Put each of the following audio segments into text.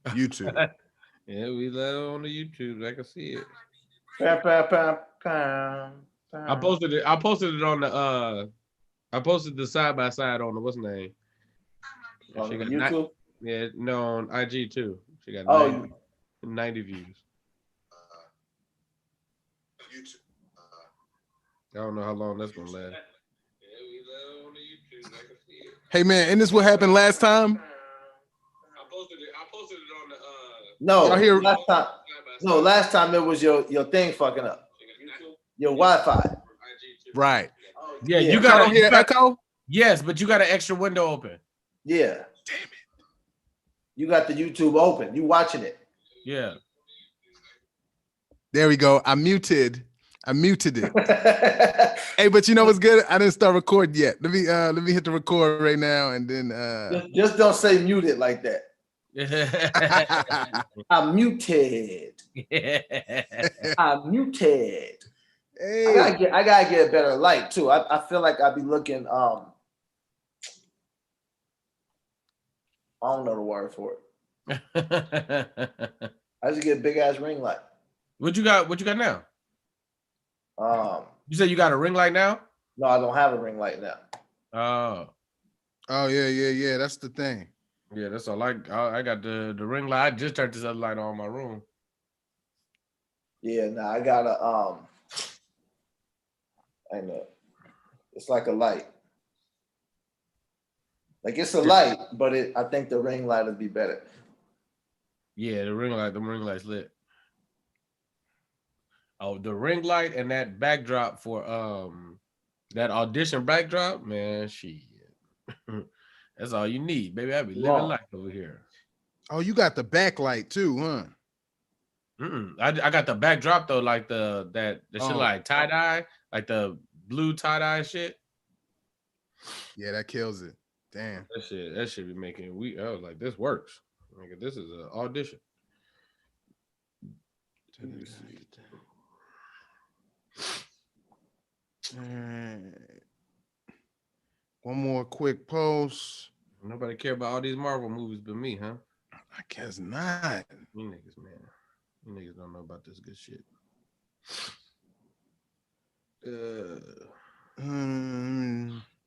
YouTube. Yeah, we let it on the YouTube. I can see it. Pam, pam, pam, pam, I pam. posted it. I posted it on the I posted the side by side on the what's the name? And she On got YouTube. yeah, no, on IG too. She got Oh, 90 views. YouTube. I don't know how long that's gonna last. Yeah, we let it on the YouTube. I can see it. Hey man, and this what happened last time? I posted it on the no, Y'all hear- last time. No, last time it was your thing fucking up. Your Wi-Fi. Right. Yeah, Yeah. you Y'all got don't hear echo? yes, but you got an extra window open. Yeah. Damn it. You got the YouTube open. You watching it. Yeah. There we go. I muted it. Hey, but you know what's good? I didn't start recording yet. Let me hit the record right now and then just don't say muted like that. I'm muted. I'm muted. hey. I gotta get a better light too. I feel like I be looking I don't know the word for it. I just get a big ass ring light. What you got now? You said you got a ring light now? No, I don't have a ring light now. Oh yeah. That's the thing. Yeah, that's all I got the ring light. I just turned this other light on in my room. Yeah, no, I gotta I know. It's like a light. Like it's a light, but I think the ring light would be better. Yeah, the ring light's lit. Oh, the ring light and that backdrop for that audition backdrop, man, shit. That's all you need, baby. I be living life over here. Oh, you got the backlight too, huh? I got the backdrop though, like the shit like tie-dye, like the blue tie-dye shit. Yeah, that kills it. Damn. That shit be making I was like, this works. Like, this is an audition. Let me see. One more quick post. Nobody care about all these Marvel movies but me, huh? I guess not. You niggas, man. You niggas don't know about this good shit. Them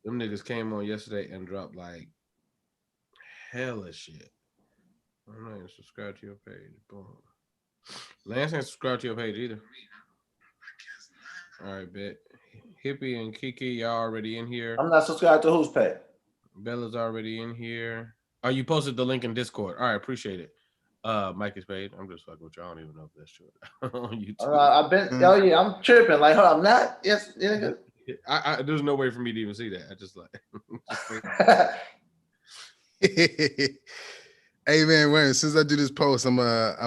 niggas came on yesterday and dropped like hella shit. I'm not even subscribed to your page. Boom. Lance ain't subscribed to your page either. All right, bet. Hippie and Kiki, y'all already in here. I'm not subscribed to whose page? Bella's already in here. Oh, you posted the link in Discord. All right, appreciate it. Mike is paid. I'm just fucking with you. I don't even know if that's true on YouTube. I've been. Oh yeah, I'm tripping. Like, hold on, I'm not. Yes. Yeah. I there's no way for me to even see that. I just like. Hey man, wait. Since I do this post, I'm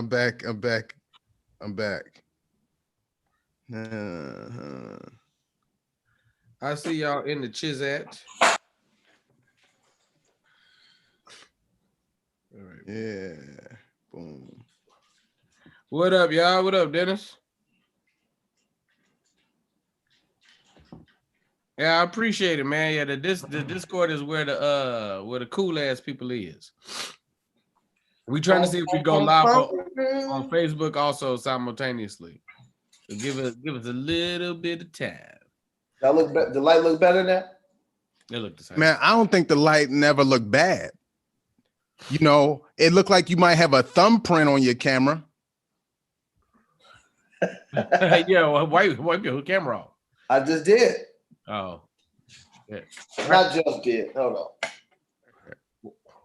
back. I see y'all in the Chizat. All right. Yeah. Boom. What up, y'all? What up, Dennis? Yeah, I appreciate it, man. Yeah, the Discord is where the cool ass people is. We trying to see if we go live on Facebook also simultaneously. So give us a little bit of time. That look the light look better now. They look the same. Man, I don't think the light never looked bad. You know, it looked like you might have a thumbprint on your camera. Yeah, well, wipe your camera off. I just did. Oh, yeah. Not just did. Hold on.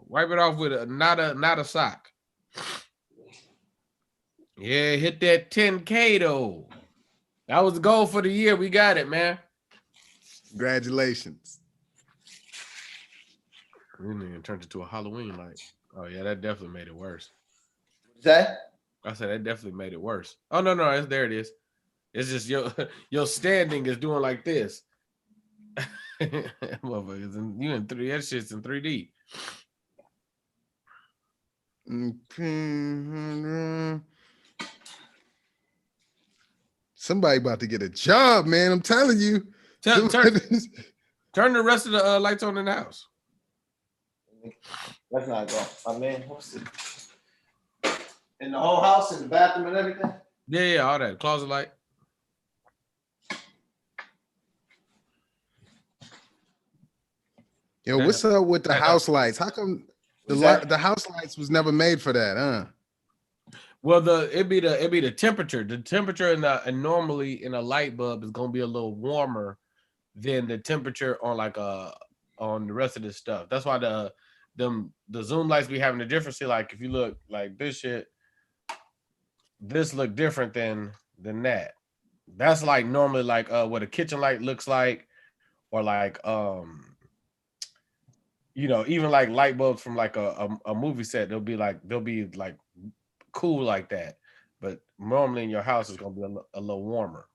Wipe it off with not a sock. Yeah, hit that 10K though. That was the goal for the year. We got it, man. Congratulations. We didn't even turn it to a Halloween light. Oh yeah, that definitely made it worse. That? I said that definitely made it worse. Oh no, there it is. It's just your standing is doing like this. Motherfuckers, you in 3D. That shit's in 3D. Somebody about to get a job, man. I'm telling you. Turn the rest of the lights on in the house. Let's not go. I mean, what's it? In the whole house, in the bathroom and everything? Yeah, all that. Closet light. Yo, what's up with the house lights? How come the house lights was never made for that, huh? Well, it'd be the temperature. The temperature and normally in a light bulb is gonna be a little warmer than the temperature on on the rest of this stuff. That's why the zoom lights be having a difference. See, like if you look like this shit, this look different than that. That's like normally like what a kitchen light looks like, or like even like light bulbs from like a movie set. They'll be like cool like that, but normally in your house it's gonna be a little warmer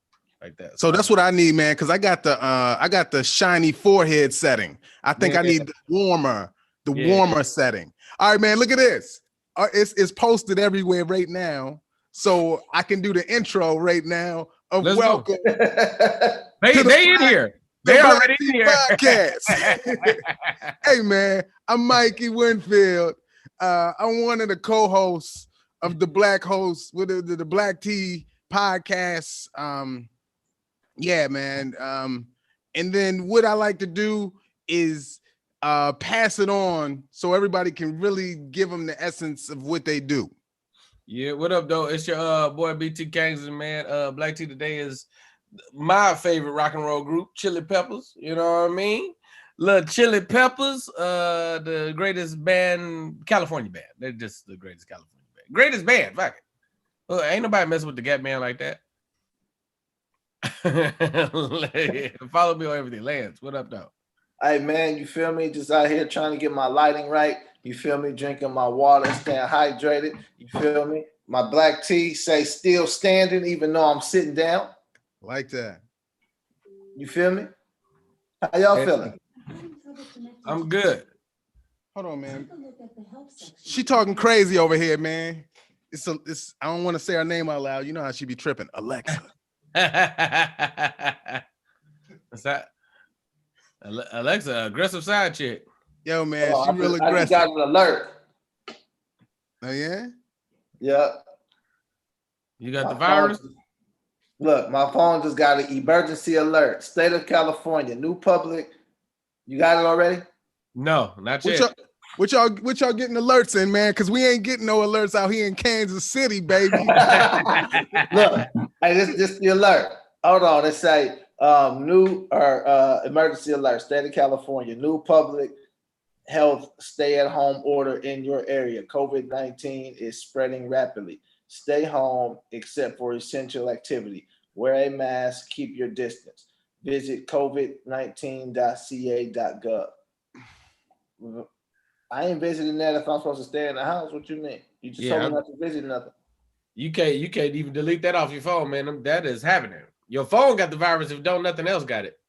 like that. So that's what I need, man, because I got the shiny forehead setting. I think I need the warmer setting. All right, man, look at this. It's posted everywhere right now, so I can do the intro right now of Let's welcome. They in here. They already in here. Podcast. Hey, man, I'm Mikey Winfield. I'm one of the co-hosts of the Black Host with the Black Tea podcast. Yeah, man. And then what I like to do is pass it on so everybody can really give them the essence of what they do. Yeah, what up, though? It's your boy BT Kingsley, man. Black Tea today is my favorite rock and roll group, Chili Peppers. You know what I mean? Little Chili Peppers, the greatest band, California band. They're just the greatest California band. Greatest band, fuck it. Well, ain't nobody messing with the Gap Band like that. Follow me on everything. Lance, what up, though? Hey, man, you feel me? Just out here trying to get my lighting right. You feel me? Drinking my water, staying hydrated. You feel me? My black tea say still standing, even though I'm sitting down. Like that. You feel me? How y'all feeling? I'm good. Hold on, man. She talking crazy over here, man. It's I don't want to say her name out loud. You know how she be tripping. Alexa. What's that? Alexa, aggressive side chick. Yo, man, she real aggressive. I just got an alert. Oh, yeah? Yeah. You got the virus? Look, my phone just got an emergency alert. State of California, new public. You got it already? No, not yet. What y'all getting alerts in, man? Because we ain't getting no alerts out here in Kansas City, baby. Look, hey, this the alert. Hold on, it say new or emergency alert, state of California, new public health stay-at-home order in your area. COVID-19 is spreading rapidly. Stay home except for essential activity. Wear a mask, keep your distance. Visit covid19.ca.gov. I ain't visiting that if I'm supposed to stay in the house. What you mean? You just told me not to visit nothing. You can't even delete that off your phone, man. That is happening. Your phone got the virus if nothing else got it.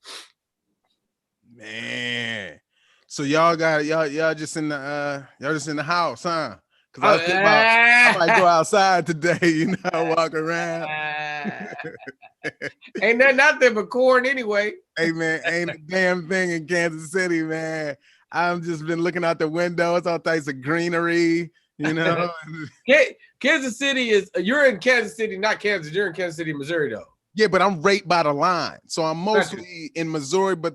Man. So y'all just in the house, huh? Because I might go outside today, walk around. Ain't that nothing but corn anyway. Hey, man, ain't a damn thing in Kansas City, man. I've just been looking out the window. It's all types of greenery, Kansas City you're in Kansas City, not Kansas. You're in Kansas City, Missouri, though. Yeah, but I'm right by the line. So I'm mostly in Missouri, but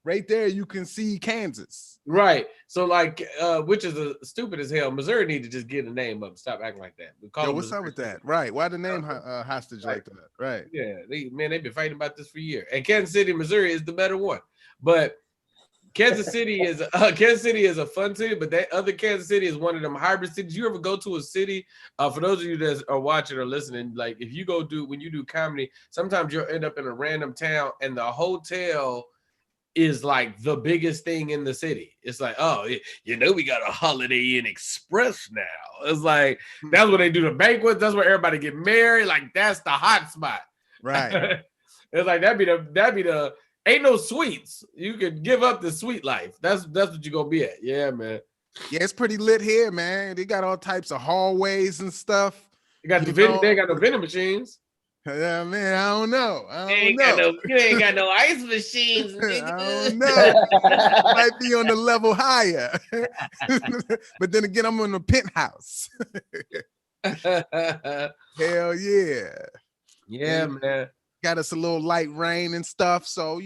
right there you can see Kansas. Right. So which is stupid as hell. Missouri need to just get a name up. Stop acting like that. What's up with that? Right. Why the name hostage like that? Right. Yeah. They've been fighting about this for years. And Kansas City, Missouri is the better one. But Kansas City is a fun city, but that other Kansas City is one of them hybrid cities. You ever go to a city? For those of you that are watching or listening, like if you when you do comedy, sometimes you'll end up in a random town and the hotel is like the biggest thing in the city. It's like, oh, we got a Holiday Inn Express now. It's like that's where they do the banquets. That's where everybody get married. Like that's the hot spot. Right. It's like that'd be the. Ain't no suites. You could give up the sweet life. That's what you're gonna be at. Yeah, man. Yeah, it's pretty lit here, man. They got all types of hallways and stuff. They got no vending machines. Yeah, man, I don't know. You ain't got no ice machines, nigga. I don't know. Might be on the level higher. But then again, I'm in the penthouse. Hell yeah. Yeah, man. Got us a little light rain and stuff. So,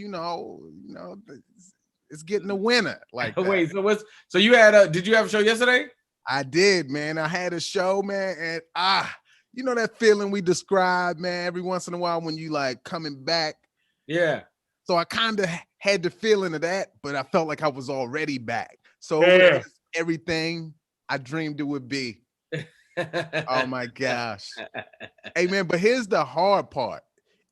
it's getting the winter like that. Wait, so you had did you have a show yesterday? I did, man. I had a show, man, and you know that feeling we describe, man, every once in a while when you like coming back. Yeah. So I kind of had the feeling of that, but I felt like I was already back. So it was everything I dreamed it would be. Oh my gosh. Hey man, but here's the hard part.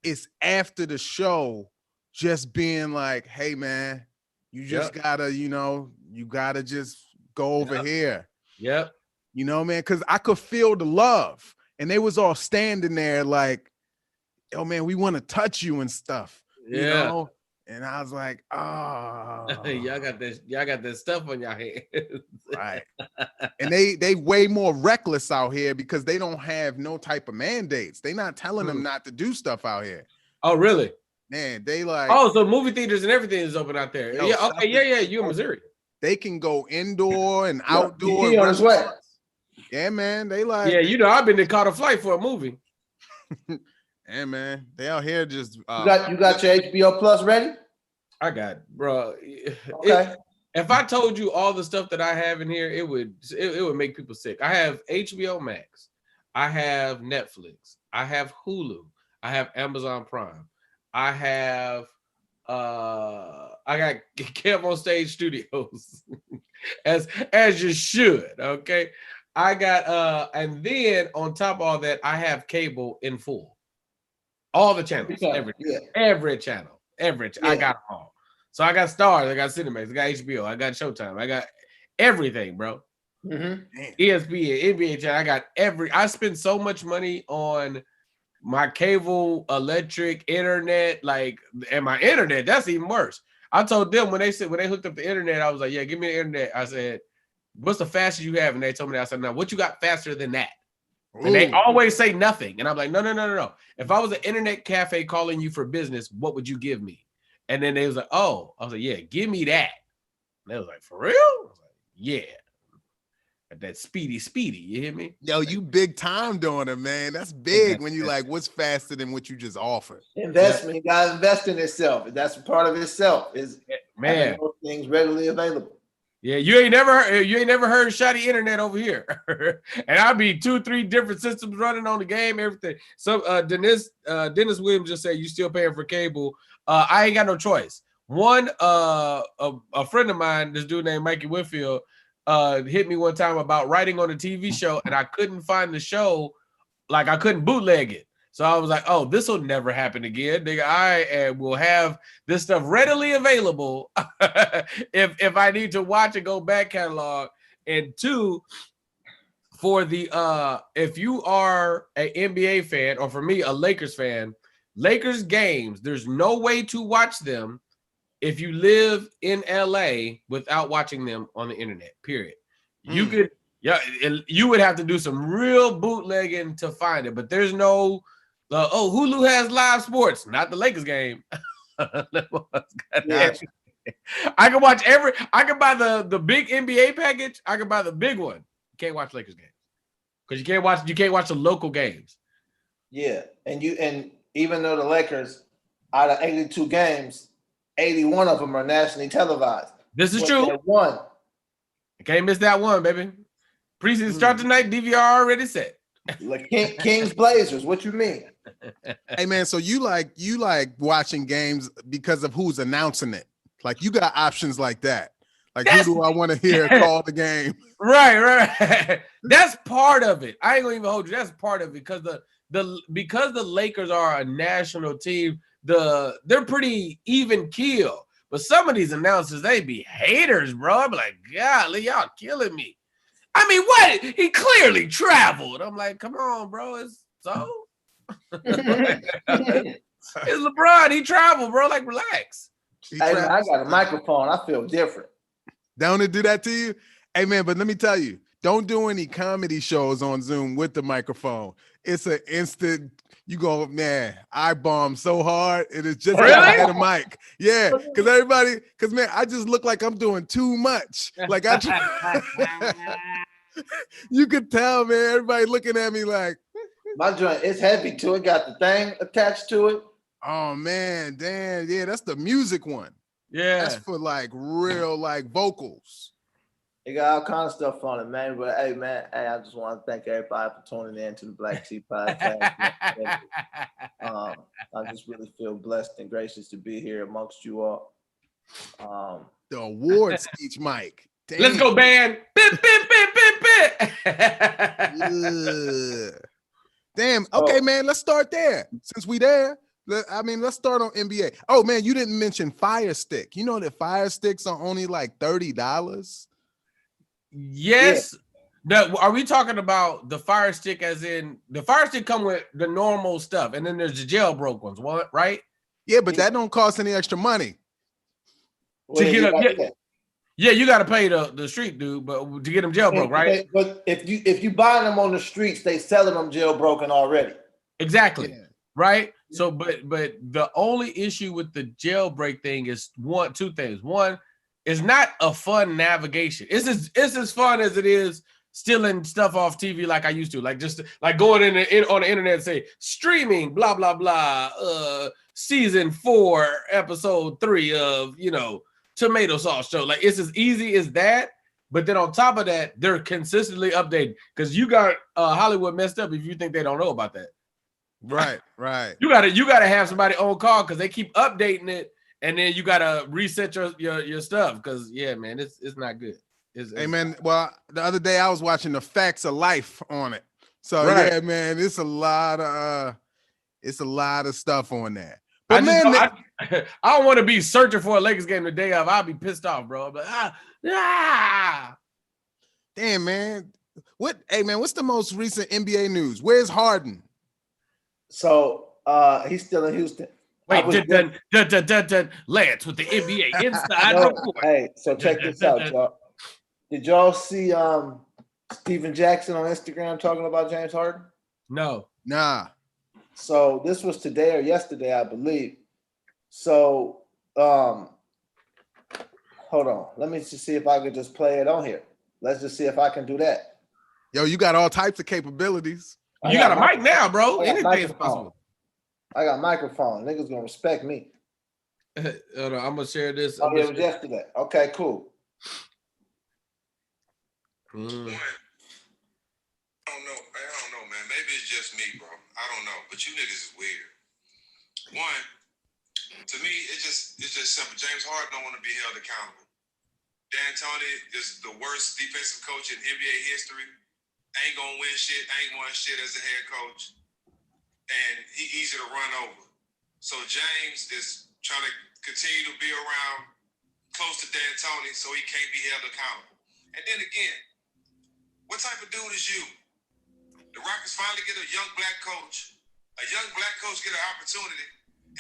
It's after the show just being like, hey man, you just gotta, you gotta just go over here. Yep. You know, man, because I could feel the love. And they was all standing there like, oh man, we want to touch you and stuff. Yeah. You know? And I was like, oh. y'all got this stuff on your head. Right. And they way more reckless out here because they don't have no type of mandates. They not telling them not to do stuff out here. Oh, really? Man, they like, oh, so movie theaters and everything is open out there. Yo, yeah, okay, yeah, you in Missouri. They can go indoor and outdoor. He on his way. Yeah, man. They like, yeah, I've been to caught a flight for a movie. Yeah, man. They out here just you got your HBO Plus ready? I got, bro. Okay. If I told you all the stuff that I have in here, it would make people sick. I have HBO Max, I have Netflix, I have Hulu, I have Amazon Prime, I have I got Kev on Stage Studios, as you should. Okay, I got and then on top of all that, I have cable in full, all the channels, every channel, I got them all. So I got Stars, I got Cinemax, I got HBO, I got Showtime, I got everything, bro. ESPN, NBA channel, I spend so much money on my cable, electric, internet, and my internet, that's even worse. I told them when they hooked up the internet, I was like, yeah, give me the internet. I said, what's the fastest you have? And they told me that. I said, no, what you got faster than that? Ooh. And they always say nothing. And I'm like, no. If I was an internet cafe calling you for business, what would you give me? And then they was like, oh. I was like, yeah, give me that. And they was like, for real? I was like, yeah. That speedy, you hear me? Yo, you big time doing it, man. That's big when you like, what's faster than what you just offered? Investment, you gotta invest in itself. That's part of itself. Is man, those things readily available. Yeah, you ain't never heard shoddy internet over here. And I'll be 2-3 different systems running on the game, everything. So Dennis Williams just said you still paying for cable. I ain't got no choice. One a friend of mine, this dude named Mikey Winfield, hit me one time about writing on a TV show, and I couldn't find the show, like I couldn't bootleg it. So I was like, oh, this will never happen again. Nigga, I will have this stuff readily available if I need to watch and go back catalog. And two, for the if you are an NBA fan, or for me, a Lakers fan, Lakers games, there's no way to watch them if you live in LA without watching them on the internet, period. You could, you would have to do some real bootlegging to find it, but there's no, Hulu has live sports, not the Lakers game. I can watch I can buy the big NBA package. I can buy the big one. You can't watch Lakers games because you can't watch the local games. Yeah, and even though the Lakers, out of 82 games, 81 of them are nationally televised. This is true. One. You can't miss that one, baby. Preseason start tonight. DVR already set. Like Kings Blazers. What you mean? Hey man, so you like watching games because of who's announcing it? Like you got options like that. Like who do I want to hear call the game? Right. That's part of it. I ain't gonna even hold you. That's part of it because because the Lakers are a national team. They're pretty even keel, but some of these announcers, they be haters, bro. I'm like, golly, y'all killing me. I mean, what? He clearly traveled. I'm like, come on, bro. It's LeBron. He traveled, bro. Like, relax. Hey, man, I got a microphone. I feel different. Don't it do that to you? Hey, man, but let me tell you, don't do any comedy shows on Zoom with the microphone. It's an instant. You go, man, I bomb so hard. It is just Really? I had a mic. Yeah, because man, I just look like I'm doing too much. Like you could tell, man. Everybody looking at me like my joint is heavy too. It got the thing attached to it. Oh man, damn, yeah, that's the music one. Yeah, that's for like real like vocals. It got all kind of stuff on it, man. But hey, man, I just want to thank everybody for tuning in to the Black Tea Podcast. I just really feel blessed and gracious to be here amongst you all. The award speech, Mike. Damn. Let's go, band. Bit. Damn. Okay, man. Let's start there. Since we there, let's start on NBA. Oh man, you didn't mention Fire Stick. You know that Fire Sticks are only like $30. Yes. Yeah. Are we talking about the Fire Stick as in the Fire Stick come with the normal stuff and then there's the jailbroke ones, right? Yeah, but that don't cost any extra money. To get you got to pay the street dude, but to get them jailbroke, right? But if you buy them on the streets, they selling them jailbroken already. Exactly. Yeah. Right. So, but the only issue with the jailbreak thing is two things. One, it's not a fun navigation. It's as fun as it is stealing stuff off TV like I used to, like just like going on the internet and say streaming blah blah blah season 4 episode 3 of tomato sauce show. Like it's as easy as that. But then on top of that, they're consistently updating because you got Hollywood messed up if you think they don't know about that. Right. You gotta have somebody on call because they keep updating it. And then you gotta reset your stuff because man, it's not good. Hey man, well the other day I was watching The Facts of Life on it. So yeah, man, it's a lot of stuff on there. But I don't want to be searching for a Lakers game the day of. I'll be pissed off, bro. I'm like, Damn, man. What's the most recent NBA news? Where's Harden? So he's still in Houston. Wait, Lance with the NBA inside report. Hey, so check this out, y'all. Did y'all see Steven Jackson on Instagram talking about James Harden? No. Nah. So this was today or yesterday, I believe. So hold on. Let me just see if I could just play it on here. Let's just see if I can do that. Yo, you got all types of capabilities. You got a mic now, bro. Anything is possible. I got a microphone. Niggas gonna respect me. Hold on, I'm gonna share this. It was yesterday. Okay, cool. I don't know, man. Maybe it's just me, bro. I don't know. But you niggas is weird. One, to me, it's just simple. James Harden don't want to be held accountable. D'Antoni is the worst defensive coach in NBA history. Ain't gonna win shit. Ain't won shit as a head coach. And he easy to run over. So James is trying to continue to be around close to D'Antoni so he can't be held accountable. And then again, what type of dude is you? The Rockets finally get a young black coach. A young black coach get an opportunity,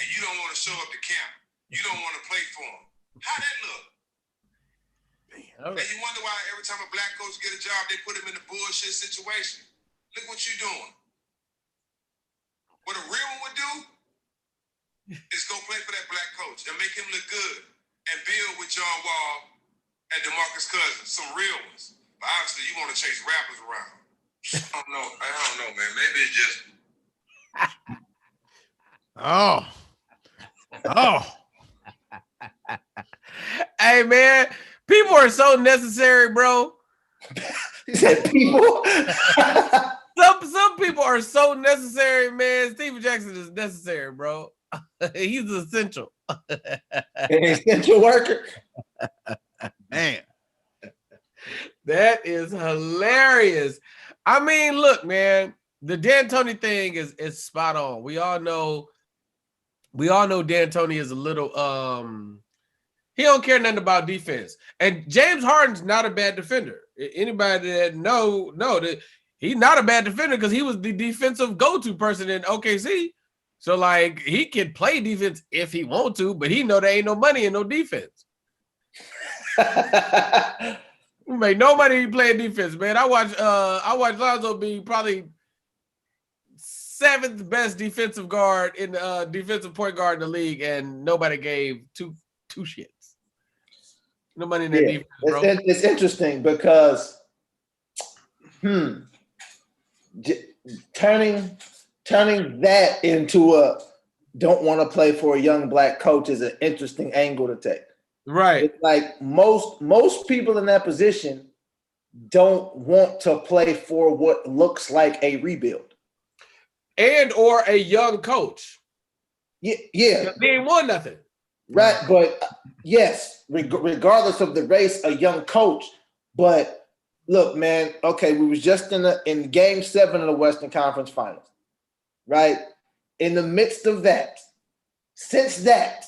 and you don't want to show up to camp. You don't want to play for him. How that look? Damn. And you wonder why every time a black coach get a job, they put him in a bullshit situation. Look what you doing. What a real one would do is go play for that black coach and make him look good and build with John Wall and DeMarcus Cousins, some real ones. But obviously, you want to chase rappers around. I don't know, man. Maybe it's just. Hey, man, people are so necessary, bro. He said people. Some people are so necessary, man. Steven Jackson is necessary, bro. He's essential. An essential worker. Man. That is hilarious. I mean, look, man, the D'Antoni thing is spot on. We all know D'Antoni is a little he don't care nothing about defense. And James Harden's not a bad defender. Anybody that know that he's not a bad defender because he was the defensive go-to person in OKC. So like he can play defense if he want to, but he know there ain't no money and no defense. We make no money playing defense, man. I watched Lonzo be probably 7th best defensive guard in the defensive point guard in the league, and nobody gave two shits. No money in that defense, bro. It's interesting because turning that into a don't want to play for a young black coach is an interesting angle to take. Right. It's like most people in that position don't want to play for what looks like a rebuild. And or a young coach. Yeah. They ain't won nothing. Right, but yes, regardless of the race, a young coach. But look, man, okay, we was just in Game 7 of the Western Conference Finals, right? In the midst of that, since that,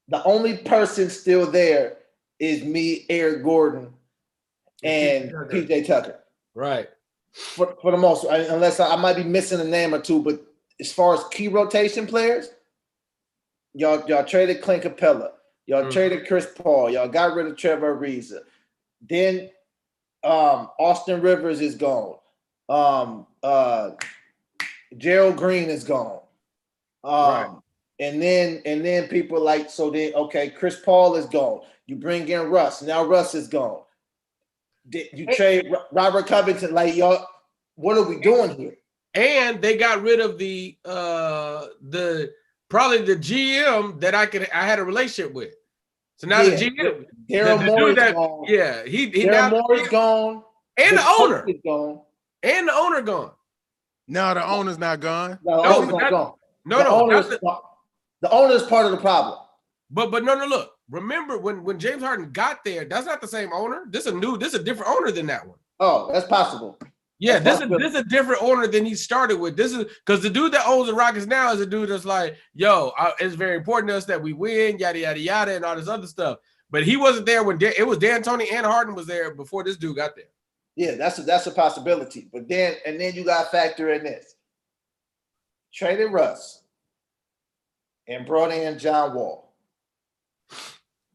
the only person still there is me, Eric Gordon, and PJ Tucker. Right. For the most, unless I might be missing a name or two, but as far as key rotation players, y'all traded Clint Capella, y'all traded Chris Paul, y'all got rid of Trevor Ariza. Then Austin Rivers is gone. Gerald Green is gone. Right. And then people like, so then okay, Chris Paul is gone. You bring in Russ. Now Russ is gone. You trade Robert Covington. Like, y'all, what are we doing here? And they got rid of the probably the GM that I had a relationship with. So now the GM, Daryl Moore is gone. Yeah, Daryl Moore is gone. And the owner is gone. And the owner gone. No, the owner's not gone. No, the owner's not gone. The owner is part of the problem. But no, look. Remember when James Harden got there, that's not the same owner. This is a different owner than that one. Oh, that's possible. Yeah, this is a different owner than he started with. This is because the dude that owns the Rockets now is a dude that's like, yo, it's very important to us that we win, yada yada yada, and all this other stuff. But he wasn't there when it was D'Antoni and Harden was there before this dude got there. Yeah, that's a possibility. But then you got to factor in this: traded Russ and brought in John Wall.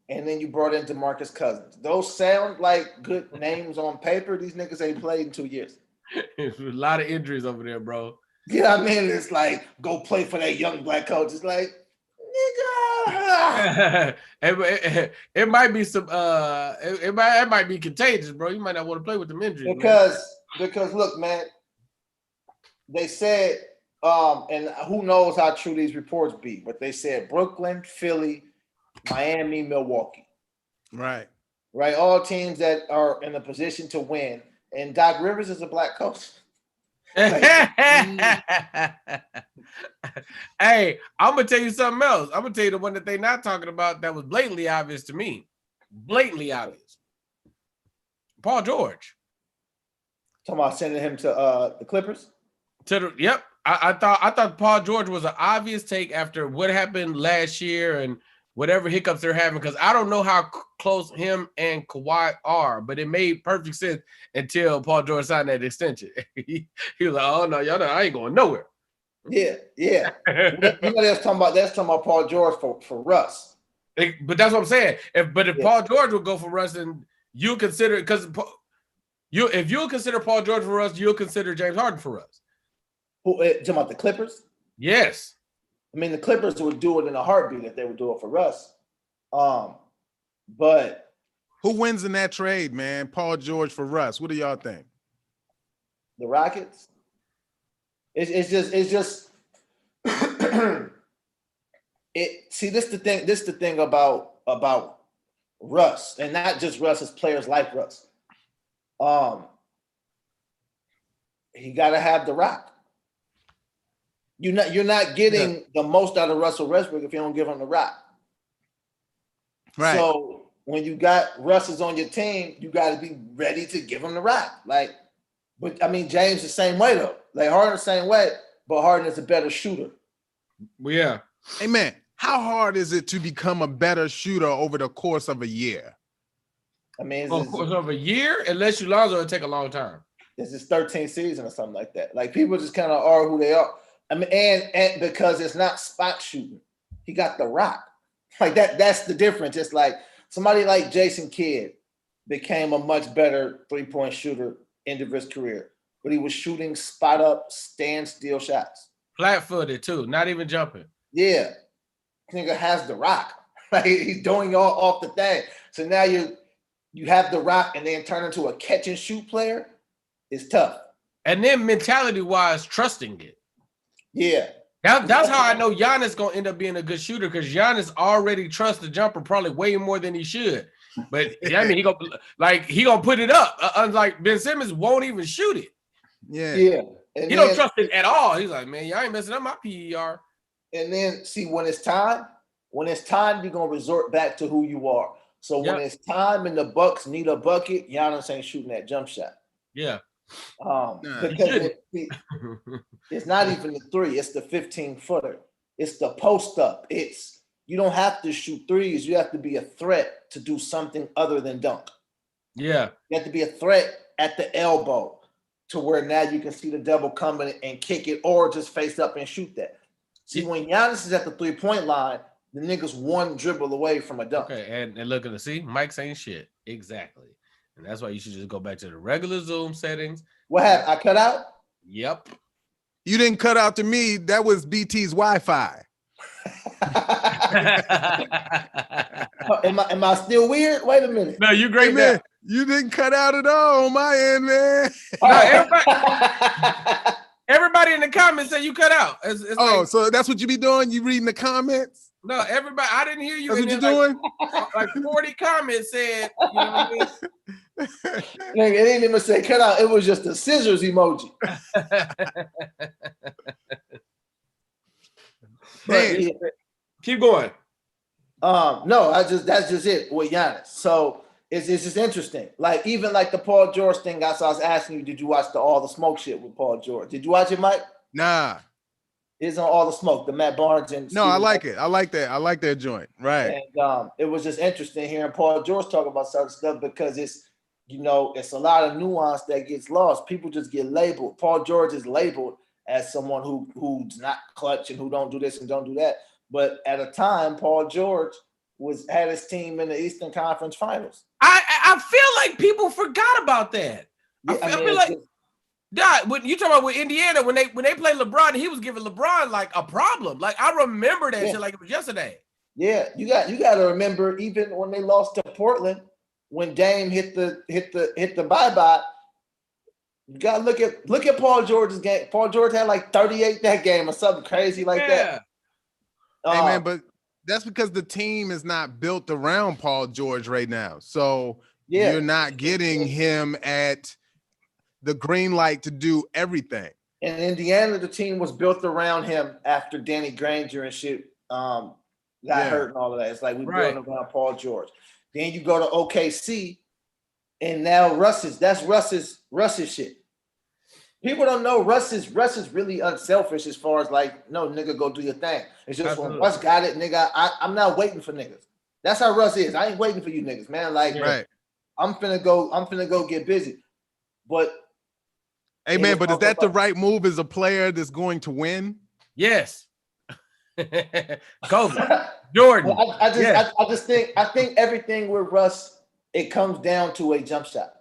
And then you brought in DeMarcus Cousins. Those sound like good names on paper. These niggas ain't played in 2 years. There's a lot of injuries over there, bro. Yeah, I mean, it's like, go play for that young black coach. It's like, nigga. it might be some it might be contagious, bro. You might not want to play with them injuries. Because look, man, they said, and who knows how true these reports be, but they said Brooklyn, Philly, Miami, Milwaukee. Right. All teams that are in a position to win. And Doc Rivers is a black coach. Hey, I'm gonna tell you something else. I'm gonna tell you the one that they're not talking about that was blatantly obvious to me. Blatantly obvious. Paul George. Talking about sending him to the Clippers? Yep. I thought Paul George was an obvious take after what happened last year and whatever hiccups they're having, because I don't know how close him and Kawhi are, but it made perfect sense until Paul George signed that extension. He was like, "Oh no, y'all know I ain't going nowhere." Yeah. You know that's talking about Paul George for Russ. But that's what I'm saying. If Paul George would go for Russ, then you'll consider, because if you'll consider Paul George for Russ, you'll consider James Harden for Russ. Who talking about the Clippers? Yes. I mean, the Clippers would do it in a heartbeat if they would do it for Russ. But who wins in that trade, man? Paul George for Russ. What do y'all think? The Rockets. It's just. See, this the thing. This the thing about Russ, and not just Russ, as players like Russ. He got to have the rock. You're not getting the most out of Russell Westbrook if you don't give him the rock. Right. So when you got Russ on your team, you got to be ready to give him the rock. Like, but I mean, James the same way though. Like Harden the same way, but Harden is a better shooter. Yeah. Hey man, how hard is it to become a better shooter over the course of a year? I mean, course of a year, unless you Lonzo, it'll take a long time. This is 13th season or something like that. Like people just kind of are who they are. I mean, and because it's not spot shooting, he got the rock. Like that's the difference. It's like somebody like Jason Kidd became a much better 3-point shooter end of his career. But he was shooting spot up, standstill shots. Flat-footed too, not even jumping. Yeah. Nigga has the rock. Right? He's doing all off the thing. So now you have the rock and then turn into a catch and shoot player. It's tough. And then mentality-wise, trusting it. Yeah. That's how I know Giannis gonna end up being a good shooter, because Giannis already trusts the jumper probably way more than he should. But I mean, he gonna put it up. Unlike Ben Simmons won't even shoot it. Yeah. And he don't trust it at all. He's like, man, y'all ain't messing up my PER. And then see, when it's time, you're gonna resort back to who you are. So when it's time and the Bucks need a bucket, Giannis ain't shooting that jump shot. Yeah. Because it's not even the 3, it's the 15-footer. It's the post up. You don't have to shoot threes. You have to be a threat to do something other than dunk. Yeah. You have to be a threat at the elbow to where now you can see the double coming and kick it, or just face up and shoot that. See, when Giannis is at the 3-point line, the nigga's one dribble away from a dunk. Okay, and look at the see, Mike's ain't shit. Exactly. And that's why you should just go back to the regular Zoom settings. What happened? I cut out? Yep. You didn't cut out to me. That was BT's Wi-Fi. Am I still weird? Wait a minute. No, you great, man. You didn't cut out at all on my end, man. No, everybody in the comments say you cut out. It's so that's what you be doing? You reading the comments? No, everybody, I didn't hear you. That's what you're doing? Like 40 comments said, you know what I mean? It didn't even say cut out. It was just a scissors emoji. Man, keep going. No, that's just it with Giannis. So it's just interesting. Like even like the Paul George thing. I was asking you, did you watch all the smoke shit with Paul George? Did you watch it, Mike? Nah. It's on All the Smoke, the Matt Barnes and no, I like it. I like that. I like that joint. Right. And it was just interesting hearing Paul George talk about certain stuff because it's a lot of nuance that gets lost. People just get labeled. Paul George is labeled as someone who's not clutch and who don't do this and don't do that. But at a time, Paul George had his team in the Eastern Conference Finals. I feel like people forgot about that. Yeah, I feel like when you talking about with Indiana, when they played LeBron, he was giving LeBron like a problem. Like I remember that shit like it was yesterday. Yeah, you got to remember even when they lost to Portland, when Dame hit the bye-bye. You got to look at Paul George's game. Paul George had like 38 that game or something crazy like that. Hey man, but that's because the team is not built around Paul George right now. So you're not getting him at the green light to do everything. In Indiana, the team was built around him after Danny Granger and shit got hurt and all of that. It's like we built around Paul George. Then you go to OKC, and now that's Russ's shit. People don't know Russ is really unselfish as far as like, no, nigga, go do your thing. It's just when Russ got it, nigga, I'm not waiting for niggas. That's how Russ is. I ain't waiting for you niggas, man. Like, I'm finna go get busy. But hey man, but is that the right move as a player that's going to win? Yes. Kobe, Jordan. I think everything with Russ, it comes down to a jump shot.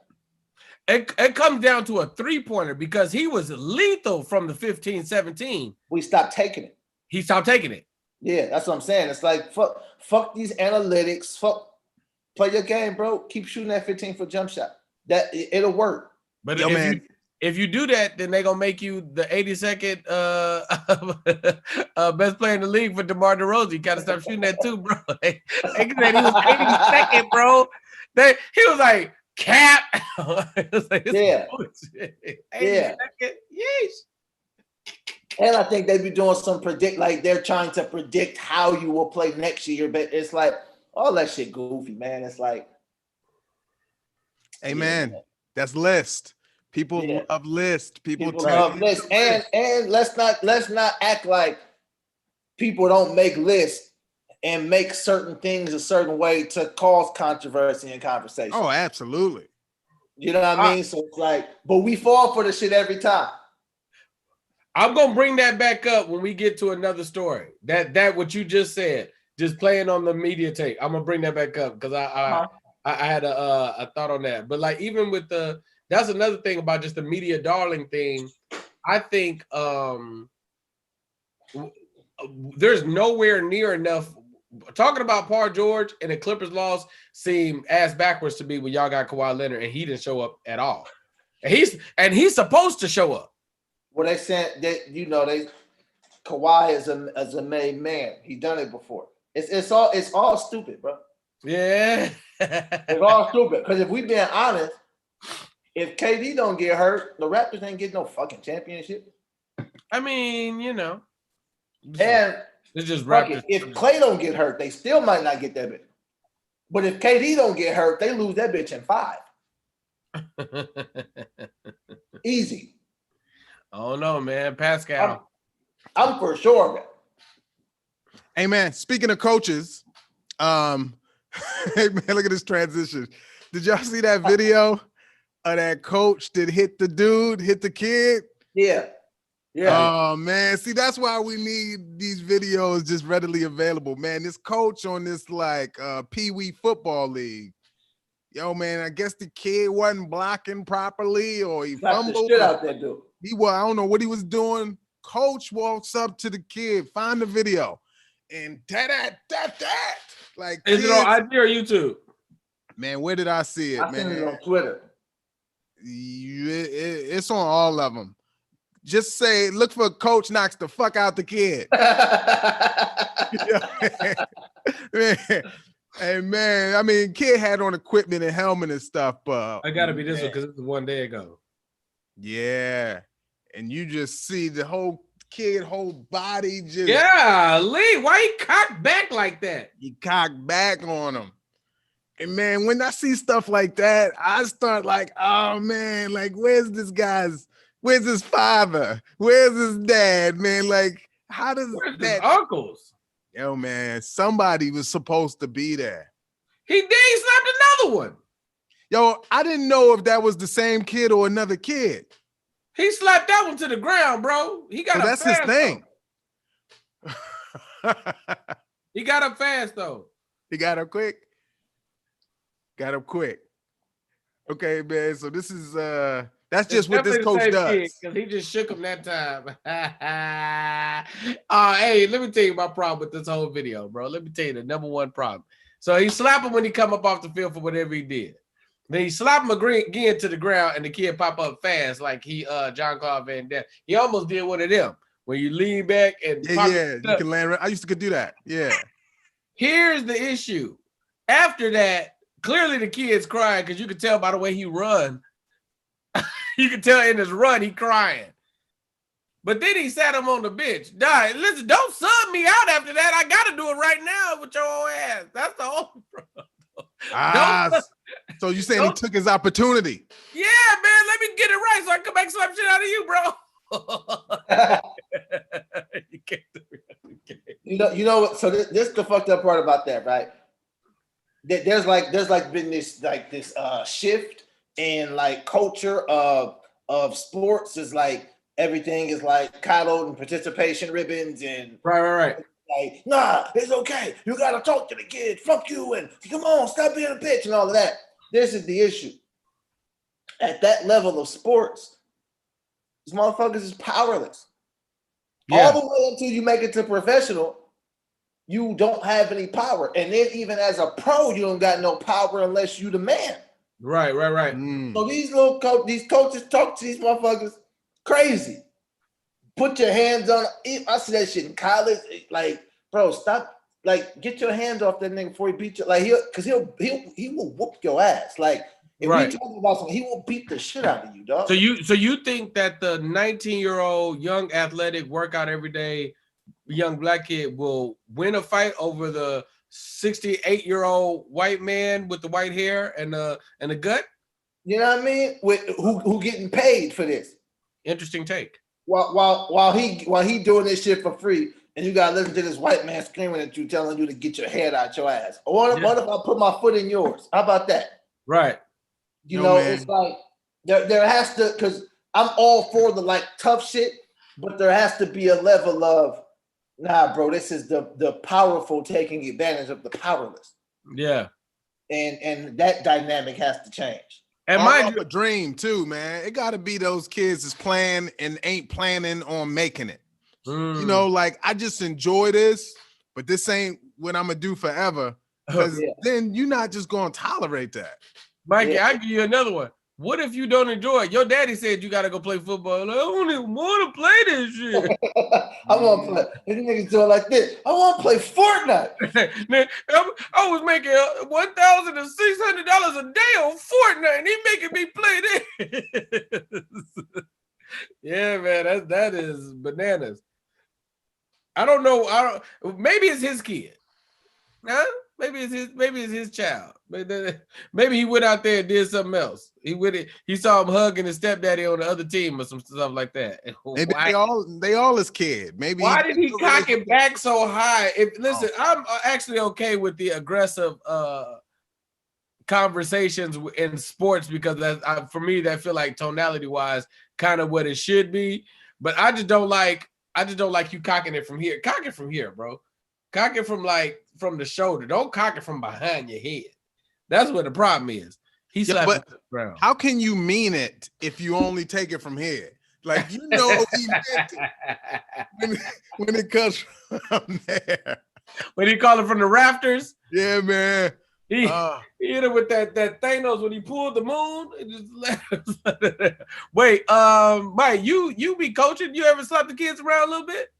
It comes down to a three-pointer because he was lethal from the 15-17. We stopped taking it. He stopped taking it. Yeah, that's what I'm saying. It's like fuck these analytics. Play your game, bro. Keep shooting that 15-foot jump shot. That it'll work. But if you do that, then they're gonna make you the 82nd best player in the league for DeMar DeRozan. You gotta stop shooting that too, bro. They said he was 82nd, bro. He was like cap. Was like, yeah. And I think they be doing some like they're trying to predict how you will play next year, but it's like all that shit goofy, man. It's like, hey man, that's list. People love list. People love list. And let's not act like people don't make lists and make certain things a certain way to cause controversy and conversation. Oh, absolutely. You know what I mean? So it's like, but we fall for the shit every time. I'm gonna bring that back up when we get to another story. That what you just said, just playing on the media tape. I'm gonna bring that back up because I I had a thought on that. But like even with that's another thing about just the media darling thing. I think there's nowhere near enough. Talking about Paul George and the Clippers loss seemed ass backwards to me when y'all got Kawhi Leonard and he didn't show up at all. And he's supposed to show up. Well, they said that Kawhi is a made man. He done it before. It's all stupid, bro. Yeah, it's all stupid. Because if we being honest, if KD don't get hurt, the Raptors ain't getting no fucking championship. I mean, you know, and it's just Raptors. If Clay don't get hurt, they still might not get that bitch. But if KD don't get hurt, they lose that bitch in 5. Easy. I don't know, man. Pascal. I'm for sure, man. Hey, man, speaking of coaches, hey, man, look at this transition. Did y'all see that video of that coach that hit the kid? Yeah. Yeah. Oh, man. See, that's why we need these videos just readily available, man. This coach on this, like, Pee-wee football league. Yo, man, I guess the kid wasn't blocking properly or he fumbled. The shit out there, dude. I don't know what he was doing. Coach walks up to the kid, find the video, and that. Like, is it on IG or YouTube? Man, where did I see it, I man? seen it on Twitter. It's on all of them. Just say, look for Coach knocks the fuck out the kid. Man. Hey, man, I mean, kid had on equipment and helmet and stuff, but I gotta be this one because it's 1 day ago. Yeah, and you just see the whole body just. Yeah, Lee, why he cocked back like that? He cocked back on him. And man, when I see stuff like that, I start like, oh man, like where's his father? Where's his dad, man? Like, how does his uncles? Yo, man, somebody was supposed to be there. He slapped another one. Yo, I didn't know if that was the same kid or another kid. He slapped that one to the ground, bro. He got up that's fast, his thing. He got up fast, though. He got up quick. Okay, man. So this is that's just what this coach does. Because he just shook him that time. Hey, let me tell you my problem with this whole video, bro. Let me tell you the number one problem. So he slapped him when he come up off the field for whatever he did. Then he slapped him again to the ground, and the kid pop up fast like he John Claude Van Damme. He almost did one of them when you lean back and you can land. I used to do that. Yeah. Here's the issue. After that, clearly the kid's crying because you could tell by the way he run. You can tell in his run he crying. But then he sat him on the bench. Nah, listen, don't sub me out after that. I got to do it right now with your old ass. That's the whole problem. So you saying he took his opportunity? Yeah, man. Let me get it right so I can come back and slap shit out of you, bro. You can't do it. You know what? So this is the fucked up part about that, right? There's been this shift in like culture of sports. Is like everything is like coddled and participation ribbons and right. Like, nah, it's okay. You gotta talk to the kid. Fuck you and come on, stop being a bitch and all of that. This is the issue. At that level of sports, these motherfuckers is powerless. Yeah. All the way until you make it to professional, you don't have any power. And then even as a pro, you don't got no power unless you the man. Right. So these coaches talk to these motherfuckers crazy. Put your hands on. I see that shit in college. Like, bro, stop. Like, get your hands off that nigga before he beat you. Like, he will whoop your ass. Like, if we talking about something, he will beat the shit out of you, dog. So you think that the 19-year-old young athletic workout every day young black kid will win a fight over the 68-year-old white man with the white hair and the gut? You know what I mean? With who getting paid for this? Interesting take. While he doing this shit for free, and you gotta listen to this white man screaming at you, telling you to get your head out your ass. What if I put my foot in yours? How about that? Right. You know, man. It's like there has to, because I'm all for the like tough shit, but there has to be a level of, nah, bro, this is the powerful taking advantage of the powerless. Yeah. and that dynamic has to change. And mind you, a dream too, man. It got to be those kids that's playing and ain't planning on making it. You know, like I just enjoy this, but this ain't what I'm gonna do forever. Because then you're not just gonna tolerate that. Mikey, I'll give you another one. What if you don't enjoy it? Your daddy said you gotta go play football. Like, I don't even want to play this shit. I want to play. These niggas do it like this. I want to play Fortnite. Man, I was making $1,600 a day on Fortnite, and he making me play this. Yeah, man, that is bananas. I don't know. Maybe it's his kid. Huh? Maybe it's his child. Maybe he went out there and did something else. He saw him hugging his stepdaddy on the other team or some stuff like that. Maybe they all his kid. Maybe why did he cock it back so high? Listen, I'm actually okay with the aggressive conversations in sports because for me that feel like tonality wise kind of what it should be. But I just don't like you cocking it from here. Cock it from here, bro. Cock it from the shoulder. Don't cock it from behind your head. That's what the problem is. He slapped it to the ground. How can you mean it if you only take it from here? Like, you know, he meant it when it comes from there. When he called it from the rafters? Yeah, man. He hit it with that Thanos when he pulled the moon. It just let it. Wait, Mike, you be coaching? You ever slap the kids around a little bit?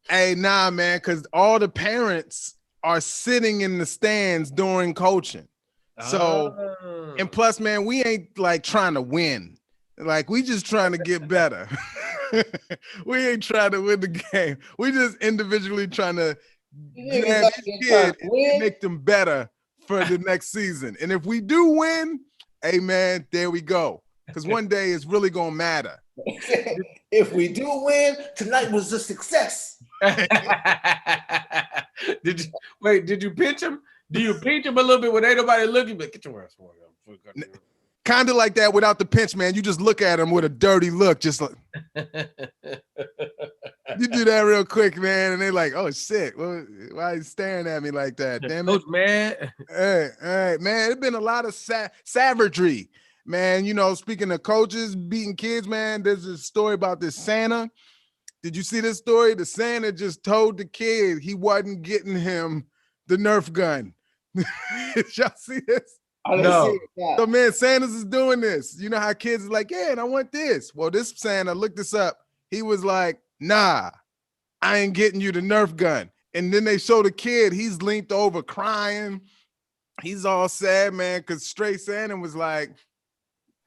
Hey, nah, man, because all the parents are sitting in the stands during coaching. So, and plus, man, we ain't like trying to win. Like, we just trying to get better. We ain't trying to win the game. We just individually trying to grab each kid and make them better for the next season. And if we do win, hey, man, there we go. Because one day it's really going to matter. If we do win, tonight was a success. Did you pinch him? Do you pinch him a little bit when ain't nobody looking? But get your ass for him. Kind of like that without the pinch, man. You just look at him with a dirty look, just like you do that real quick, man, and they're like, "Oh shit, why are you staring at me like that?" Damn it, Coach, man. Hey, man, it's been a lot of savagery, man. You know, speaking of coaches beating kids, man, there's a story about this Santa. Did you see this story? The Santa just told the kid he wasn't getting him the Nerf gun. Did y'all see this? No. So, man, Santa's is doing this. You know how kids are like, yeah, and I want this. Well, this Santa, look this up. He was like, nah, I ain't getting you the Nerf gun. And then they show the kid, he's leaned over crying. He's all sad, man, because straight Santa was like,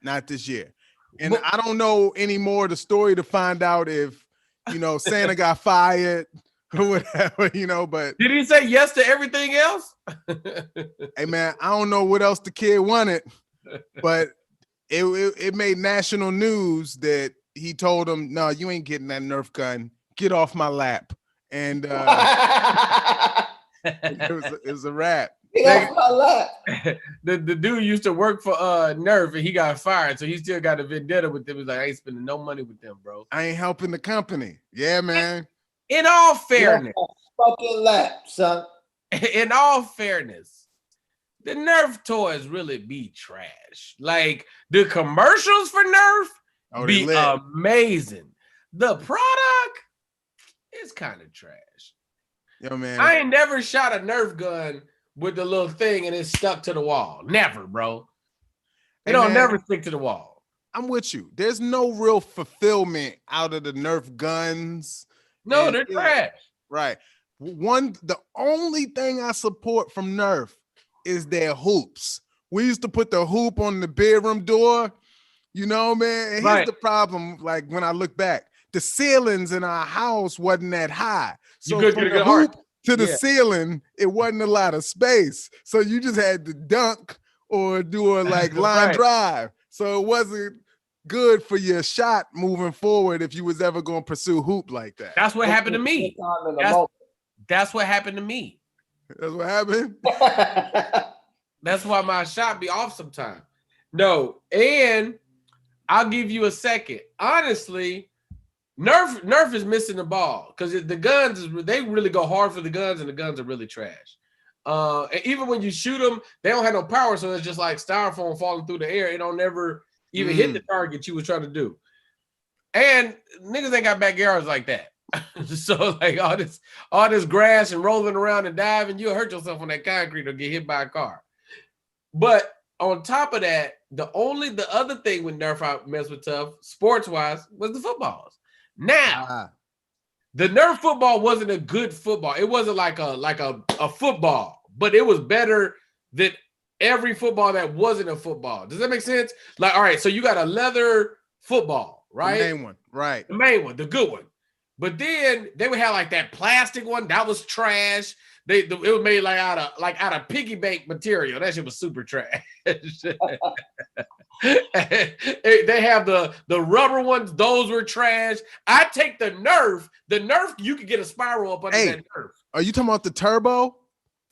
not this year. And I don't know any more of the story to find out if, you know, Santa got fired or whatever, you know, but. Did he say yes to everything else? Hey, man, I don't know what else the kid wanted, but it made national news that he told him, no, you ain't getting that Nerf gun. Get off my lap. And it was a wrap. Get off my lap. The dude used to work for Nerf and he got fired, so he still got a vendetta with them. He's like, I ain't spending no money with them, bro. I ain't helping the company. Yeah, man. In all fairness, fucking lap, son. In all fairness, the Nerf toys really be trash. Like the commercials for Nerf be amazing. The product is kind of trash. Yo, man. I ain't never shot a Nerf gun with the little thing and it's stuck to the wall. Never, bro. It don't never stick to the wall. I'm with you. There's no real fulfillment out of the Nerf guns. No, they're trash. Right. The only thing I support from Nerf is their hoops. We used to put the hoop on the bedroom door, you know, man. And here's the problem, like when I look back, the ceilings in our house wasn't that high. So from the hoop to the ceiling, it wasn't a lot of space. So you just had to dunk or do a like line drive. So it wasn't good for your shot moving forward if you was ever going to pursue hoop like that. That's what happened to me. That's what happened to me. That's what happened? That's why my shot be off sometimes. No, and I'll give you a second. Honestly, Nerf is missing the ball because the guns, they really go hard for the guns and the guns are really trash. And even when you shoot them, they don't have no power, so it's just like styrofoam falling through the air. It don't never even hit the target you was trying to do. And niggas ain't got backyards like that. So like all this grass and rolling around and diving, you'll hurt yourself on that concrete or get hit by a car. But on top of that, the other thing with Nerf I messed with tough, sports-wise, was the footballs. Now, the Nerf football wasn't a good football. It wasn't like a football, but it was better than every football that wasn't a football. Does that make sense? Like, all right, so you got a leather football, right? The main one, right. The main one, the good one. But then they would have like that plastic one that was trash. It was made like out of piggy bank material. That shit was super trash. They have the rubber ones; those were trash. I take the Nerf. The Nerf, you could get a spiral up under that Nerf. Are you talking about the turbo?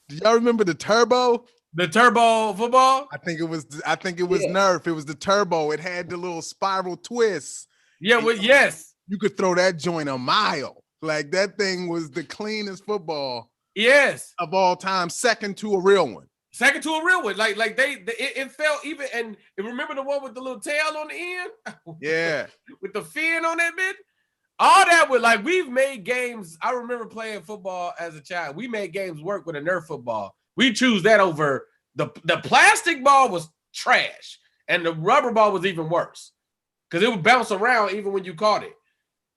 Do y'all remember the turbo? The turbo football? I think it was Nerf. It was the turbo. It had the little spiral twist. Yeah, well, yes. You could throw that joint a mile. Like that thing was the cleanest football. Yes. Of all time, second to a real one. Second to a real one. Like it felt even, and remember the one with the little tail on the end? Yeah. With the fin on that bit? All that was like, we've made games. I remember playing football as a child. We made games work with a Nerf football. We choose that over the plastic ball was trash, and the rubber ball was even worse because it would bounce around even when you caught it.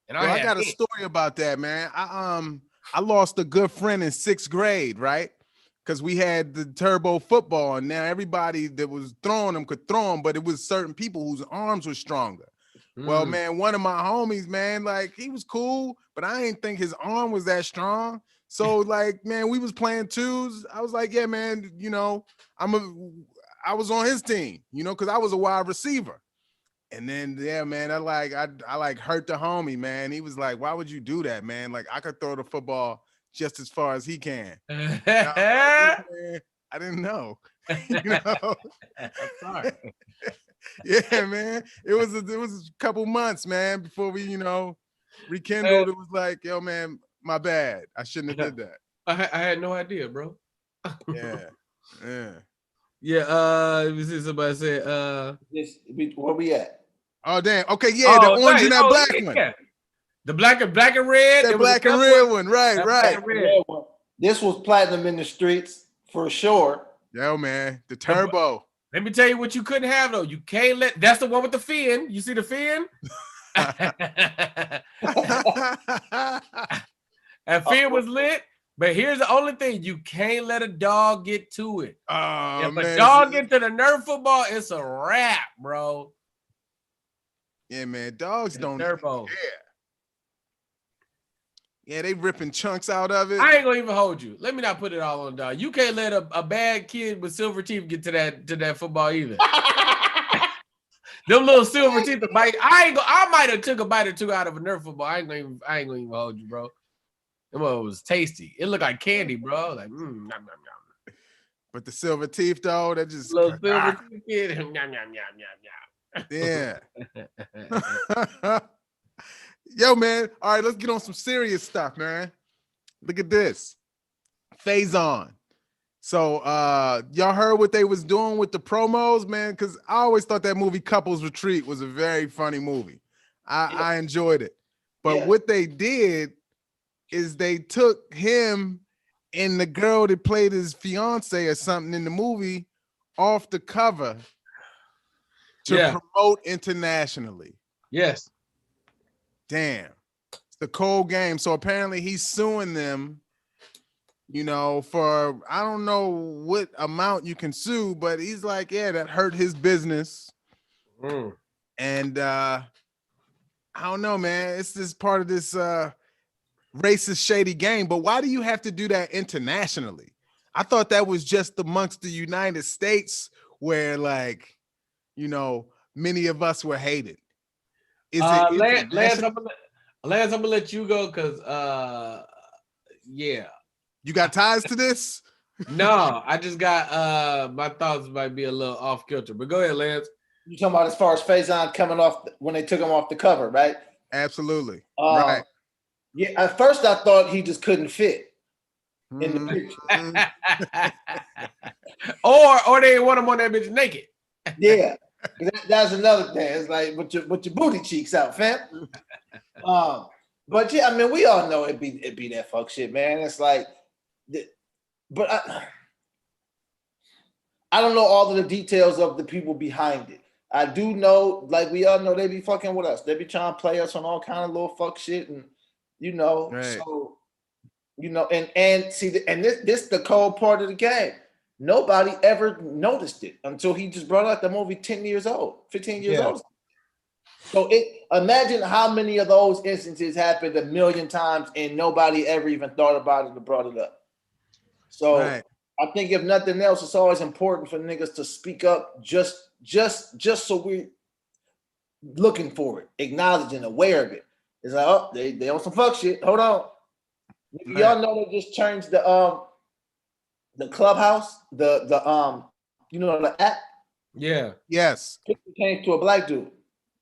And I got a story about that, man. I lost a good friend in 6th grade, right? Because we had the turbo football, and now everybody that was throwing them could throw them, but it was certain people whose arms were stronger. Well, man, one of my homies, man, like he was cool, but I didn't think his arm was that strong. So, like, man, we was playing twos. I was like, yeah, man, you know, I was on his team, you know, because I was a wide receiver. And then, yeah, man, I hurt the homie, man. He was like, why would you do that, man? Like, I could throw the football just as far as he can. I didn't know. You know? Sorry. Yeah, man. It was a couple months, man, before we, you know, rekindled. It was like, yo, man, my bad. I shouldn't have did that. I had no idea, bro. Yeah. Let me see somebody say where we at? Oh, damn. Okay, yeah, the orange and that black one. Yeah. The black and red. That black and red one. Right. This was platinum in the streets for sure. Yo, man, the turbo. Let me tell you what you couldn't have though. You can't that's the one with the fin. You see the fin? That fin was lit. But here's the only thing: you can't let a dog get to it. If a dog get to the Nerf football, it's a wrap, bro. Yeah, man, dogs don't turbo. Yeah, they ripping chunks out of it. I ain't gonna even hold you. Let me not put it all on dog. You can't let a bad kid with silver teeth get to that football either. Them little silver teeth to bite. I might have took a bite or two out of a Nerf football. I ain't gonna even hold you, bro. It was tasty. It looked like candy, bro. Like, nom, nom, nom. But the silver teeth, though, that just little silver teeth kid. Nom, nom, nom, nom, nom. Yeah. Yo, man. All right, let's get on some serious stuff, man. Look at this. Faison. So y'all heard what they was doing with the promos, man? Because I always thought that movie Couples Retreat was a very funny movie. I enjoyed it. But what they did is they took him and the girl that played his fiance or something in the movie off the cover to promote internationally. Yes. Damn. It's the cold game. So apparently he's suing them, you know, for I don't know what amount you can sue, but he's like, yeah, that hurt his business. And I don't know, man. It's this part of this racist, shady game. But why do you have to do that internationally? I thought that was just amongst the United States where, like, you know, many of us were hated. Is it Lance, I'm gonna let you go because yeah. You got ties to this? No, I just got my thoughts might be a little off kilter, but go ahead, Lance. You talking about as far as Faison coming off when they took him off the cover, right? Absolutely. Right. Yeah, at first I thought he just couldn't fit. in the picture. or they want them on that bitch naked. Yeah, that's another thing. It's like with your booty cheeks out, fam. But yeah, I mean, we all know it be that fuck shit, man. It's like, but I don't know all of the details of the people behind it. I do know, like we all know, they be fucking with us. They be trying to play us on all kind of little fuck shit, and Right. so and see, and this the cold part of the game. Nobody ever noticed it until he just brought out the movie 10 years old, 15 years old. So imagine how many of those instances happened a million times and nobody ever even thought about it or brought it up. So Right. I think if nothing else, it's always important for niggas to speak up just so we're looking for it, acknowledging, aware of it. It's like, oh, they on some fuck shit. Hold on. Right. Y'all know they just changed the clubhouse, the the app. Yeah. Yes. It came to a black dude.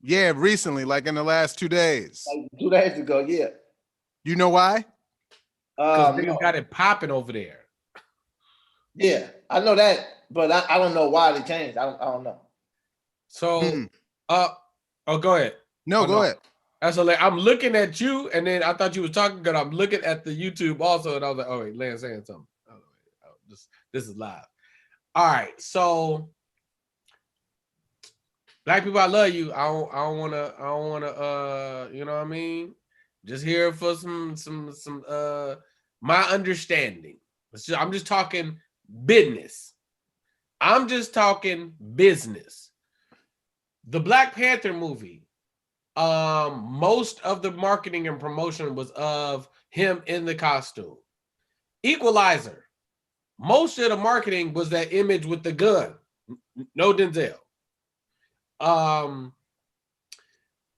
Yeah, recently, like in the last 2 days. Like 2 days ago, yeah. You know why? Because niggas got it popping over there. Yeah, I know that, but I don't know why they changed. I don't know. So, go ahead. No, go ahead. That's like I'm looking at you, and then I thought you was talking because I'm looking at the YouTube also, and I was like, oh wait, Lance saying something. This is live. All right, so black people, I love you. I don't wanna you know what I mean? Just here for some my understanding. I'm just talking business. I'm just talking business. The Black Panther movie, most of the marketing and promotion was of him in the costume. Equalizer, most of the marketing was that image with the gun. No Denzel.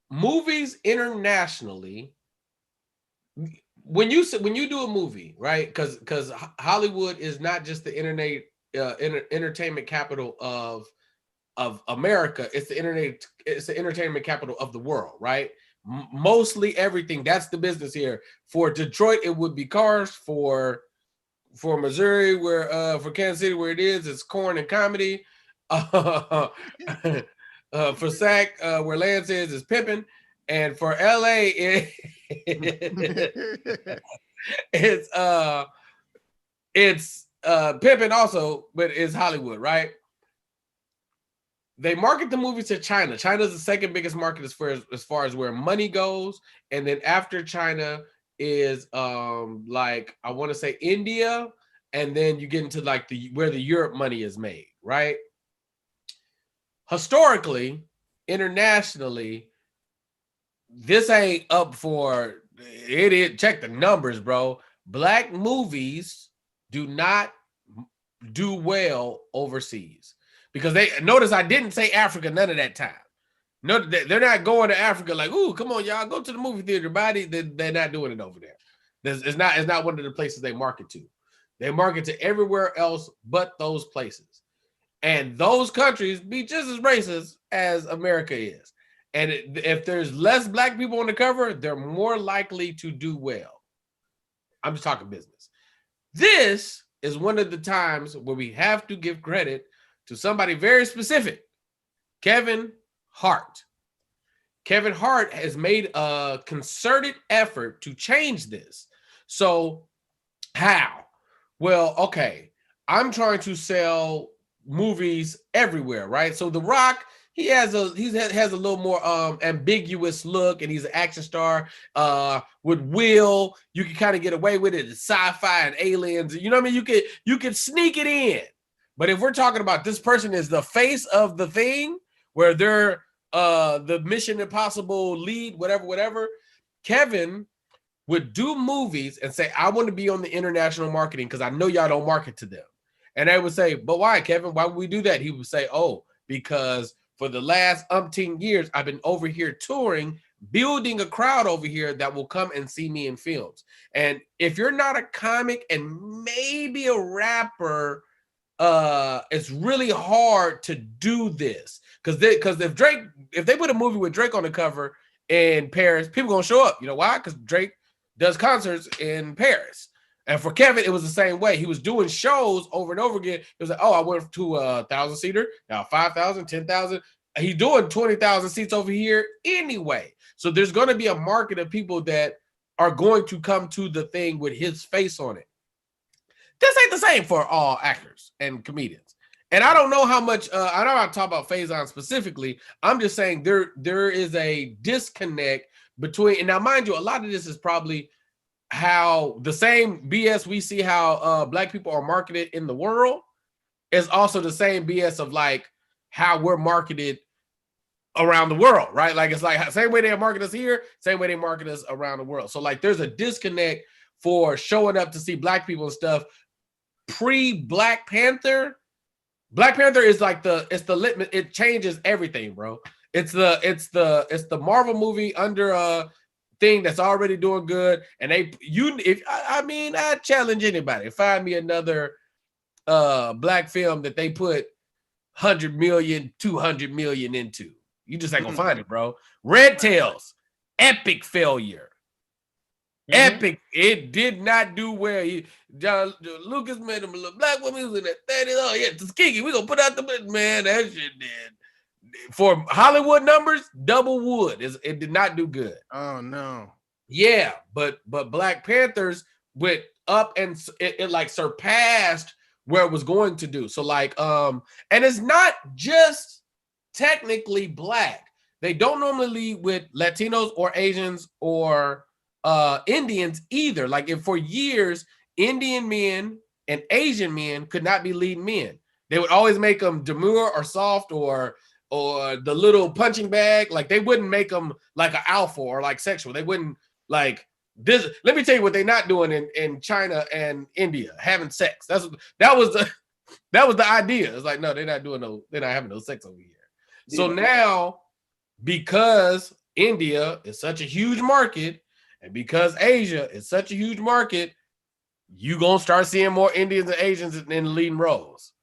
Movies internationally, when you do a movie, right? Because Hollywood is not just the entertainment capital of America. It's the entertainment capital of the world, right? Mostly everything. That's the business here. For Detroit, it would be cars. For Missouri, where for Kansas City, where it is, it's corn and comedy. For SAC, where Lance is pimping, and for LA, it's pimping also, but it's Hollywood, right? They market the movies to China. China's the second biggest market as far as where money goes, and then after China is like I want to say India, and then you get into like where the Europe money is made, right? Historically, internationally, this ain't up for it. Check the numbers, bro. Black movies do not do well overseas. Because they notice I didn't say Africa none of that time. No, they're not going to Africa like, ooh, come on, y'all, go to the movie theater. They're not doing it over there. It's not one of the places they market to. They market to everywhere else but those places. And those countries be just as racist as America is. And if there's less black people on the cover, they're more likely to do well. I'm just talking business. This is one of the times where we have to give credit to somebody very specific, Kevin Hart. Kevin Hart has made a concerted effort to change this. So how? Well, okay, I'm trying to sell movies everywhere, right? So The Rock, he has a little more ambiguous look, and he's an action star. With Will, you can kind of get away with it. It's sci-fi and aliens. You know what I mean? You could sneak it in. But if we're talking about this person is the face of the thing, where they're the Mission Impossible lead, whatever, Kevin would do movies and say, I want to be on the international marketing because I know y'all don't market to them. And they would say, but why, Kevin? Why would we do that? He would say, oh, because for the last umpteen years, I've been over here touring, building a crowd over here that will come and see me in films. And if you're not a comic and maybe a rapper, it's really hard to do this because if they put a movie with Drake on the cover in Paris, people gonna show up. You know why? Because Drake does concerts in Paris. And for Kevin, it was the same way. He was doing shows over and over again. It was like, oh, I went to a 1,000-seater, now 5,000, 10,000. He's doing 20,000 seats over here anyway. So there's going to be a market of people that are going to come to the thing with his face on it. This ain't the same for all actors and comedians. And I don't know how much, I don't want to talk about Faison specifically. I'm just saying there is a disconnect between, and now mind you, a lot of this is probably how the same BS we see how Black people are marketed in the world is also the same BS of like how we're marketed around the world, right? Like it's like same way they market us here, same way they market us around the world. So like there's a disconnect for showing up to see Black people and stuff. Pre-Black Panther, Black Panther is like it's the litmus, it changes everything, bro. It's the Marvel movie under a thing that's already doing good. And I challenge anybody, find me another Black film that they put 100 million, 200 million into. You just ain't gonna find it, bro. Red Tails, epic failure. Epic. It did not do well. John Lucas made him a little Black woman. He was in that 30. Oh, yeah, Tuskegee. We're gonna put out the man. That shit did. For Hollywood numbers, double wood. It did not do good. Oh no. Yeah, but Black Panthers went up and it like surpassed where it was going to do. So like and it's not just technically Black. They don't normally lead with Latinos or Asians or Indians either. Like if for years Indian men and Asian men could not be leading men. They would always make them demure or soft or the little punching bag. Like they wouldn't make them like an alpha or like sexual. They wouldn't like this. Let me tell you what they're not doing in China and India, having sex. That was the idea. It's like, no, they're not having no sex over here. So now, because India is such a huge market, and because Asia is such a huge market, you gonna start seeing more Indians and Asians in leading roles.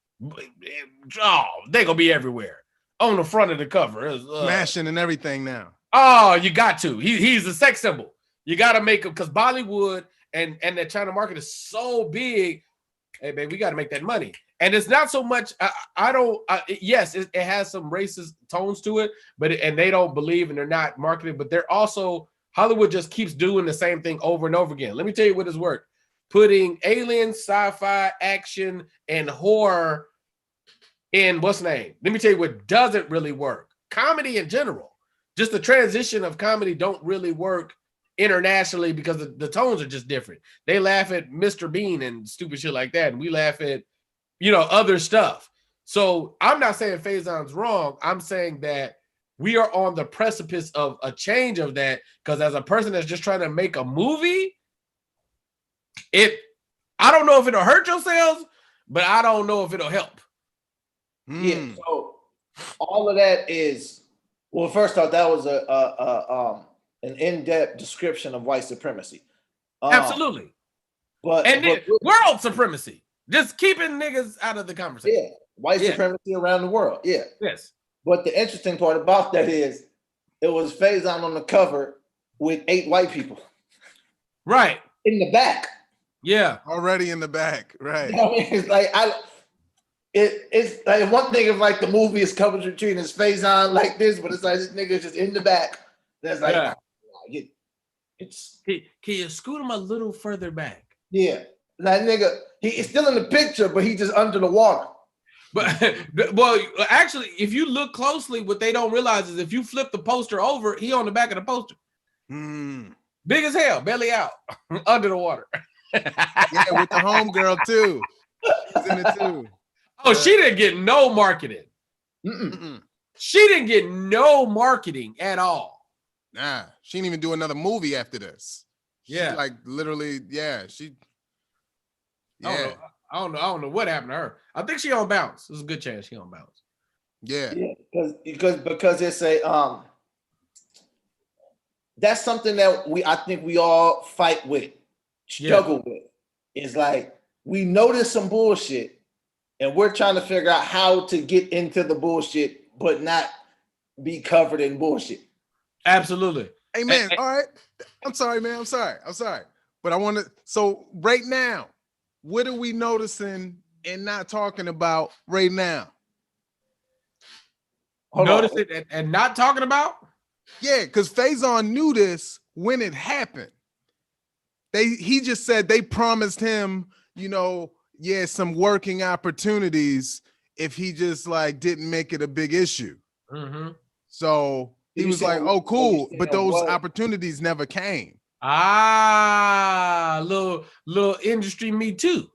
Oh, they're gonna be everywhere. On the front of the cover. Smashing and everything now. Oh, you got to. He's a sex symbol. You got to make him, because Bollywood and the China market is so big. Hey, baby, we got to make that money. And it's not so much, yes, it has some racist tones to it, and they don't believe and they're not marketing, but they're also, Hollywood just keeps doing the same thing over and over again. Let me tell you what has worked. Putting aliens, sci-fi, action, and horror in what's name? Let me tell you what doesn't really work. Comedy in general. Just the transition of comedy don't really work internationally because the tones are just different. They laugh at Mr. Bean and stupid shit like that, and we laugh at, other stuff. So I'm not saying Faison's wrong. I'm saying that we are on the precipice of a change of that, because as a person that's just trying to make a movie, I don't know if it'll hurt your sales, but I don't know if it'll help. Yeah, so all of that is, well, first off, that was an in-depth description of white supremacy. Absolutely. But world supremacy. Just keeping niggas out of the conversation. Yeah, white supremacy around the world. Yeah. Yes. But the interesting part about that is it was Faison on the cover with 8 white people. Right. In the back. Yeah. Already in the back. Right. I mean, it's like it's like one thing if like the movie is covered between his face on like this, but it's like this nigga just in the back. That's like can you scoot him a little further back? Yeah, that nigga, he's still in the picture, but he just under the water. But well, actually, if you look closely, what they don't realize is if you flip the poster over, he on the back of the poster. Big as hell, belly out, under the water. Yeah, with the homegirl too. He's in it too. Oh, she didn't get no marketing. She didn't get no marketing at all. Nah, she didn't even do another movie after this. Yeah, she, like literally, yeah. I don't know what happened to her. I think she on bounce. There's a good chance she on bounce. Yeah, because it's a that's something that I think we all fight with, struggle with. It's like we notice some bullshit. And we're trying to figure out how to get into the bullshit, but not be covered in bullshit. Absolutely. Hey, man. All right. I'm sorry, man. I'm sorry. But I want to. So right now, what are we noticing and not talking about right now? Notice it and not talking about? Yeah, because Faison knew this when it happened. He just said they promised him, some working opportunities if he just like didn't make it a big issue. Mm-hmm. So he was like, "Oh, cool," but those opportunities never came. Little industry me too.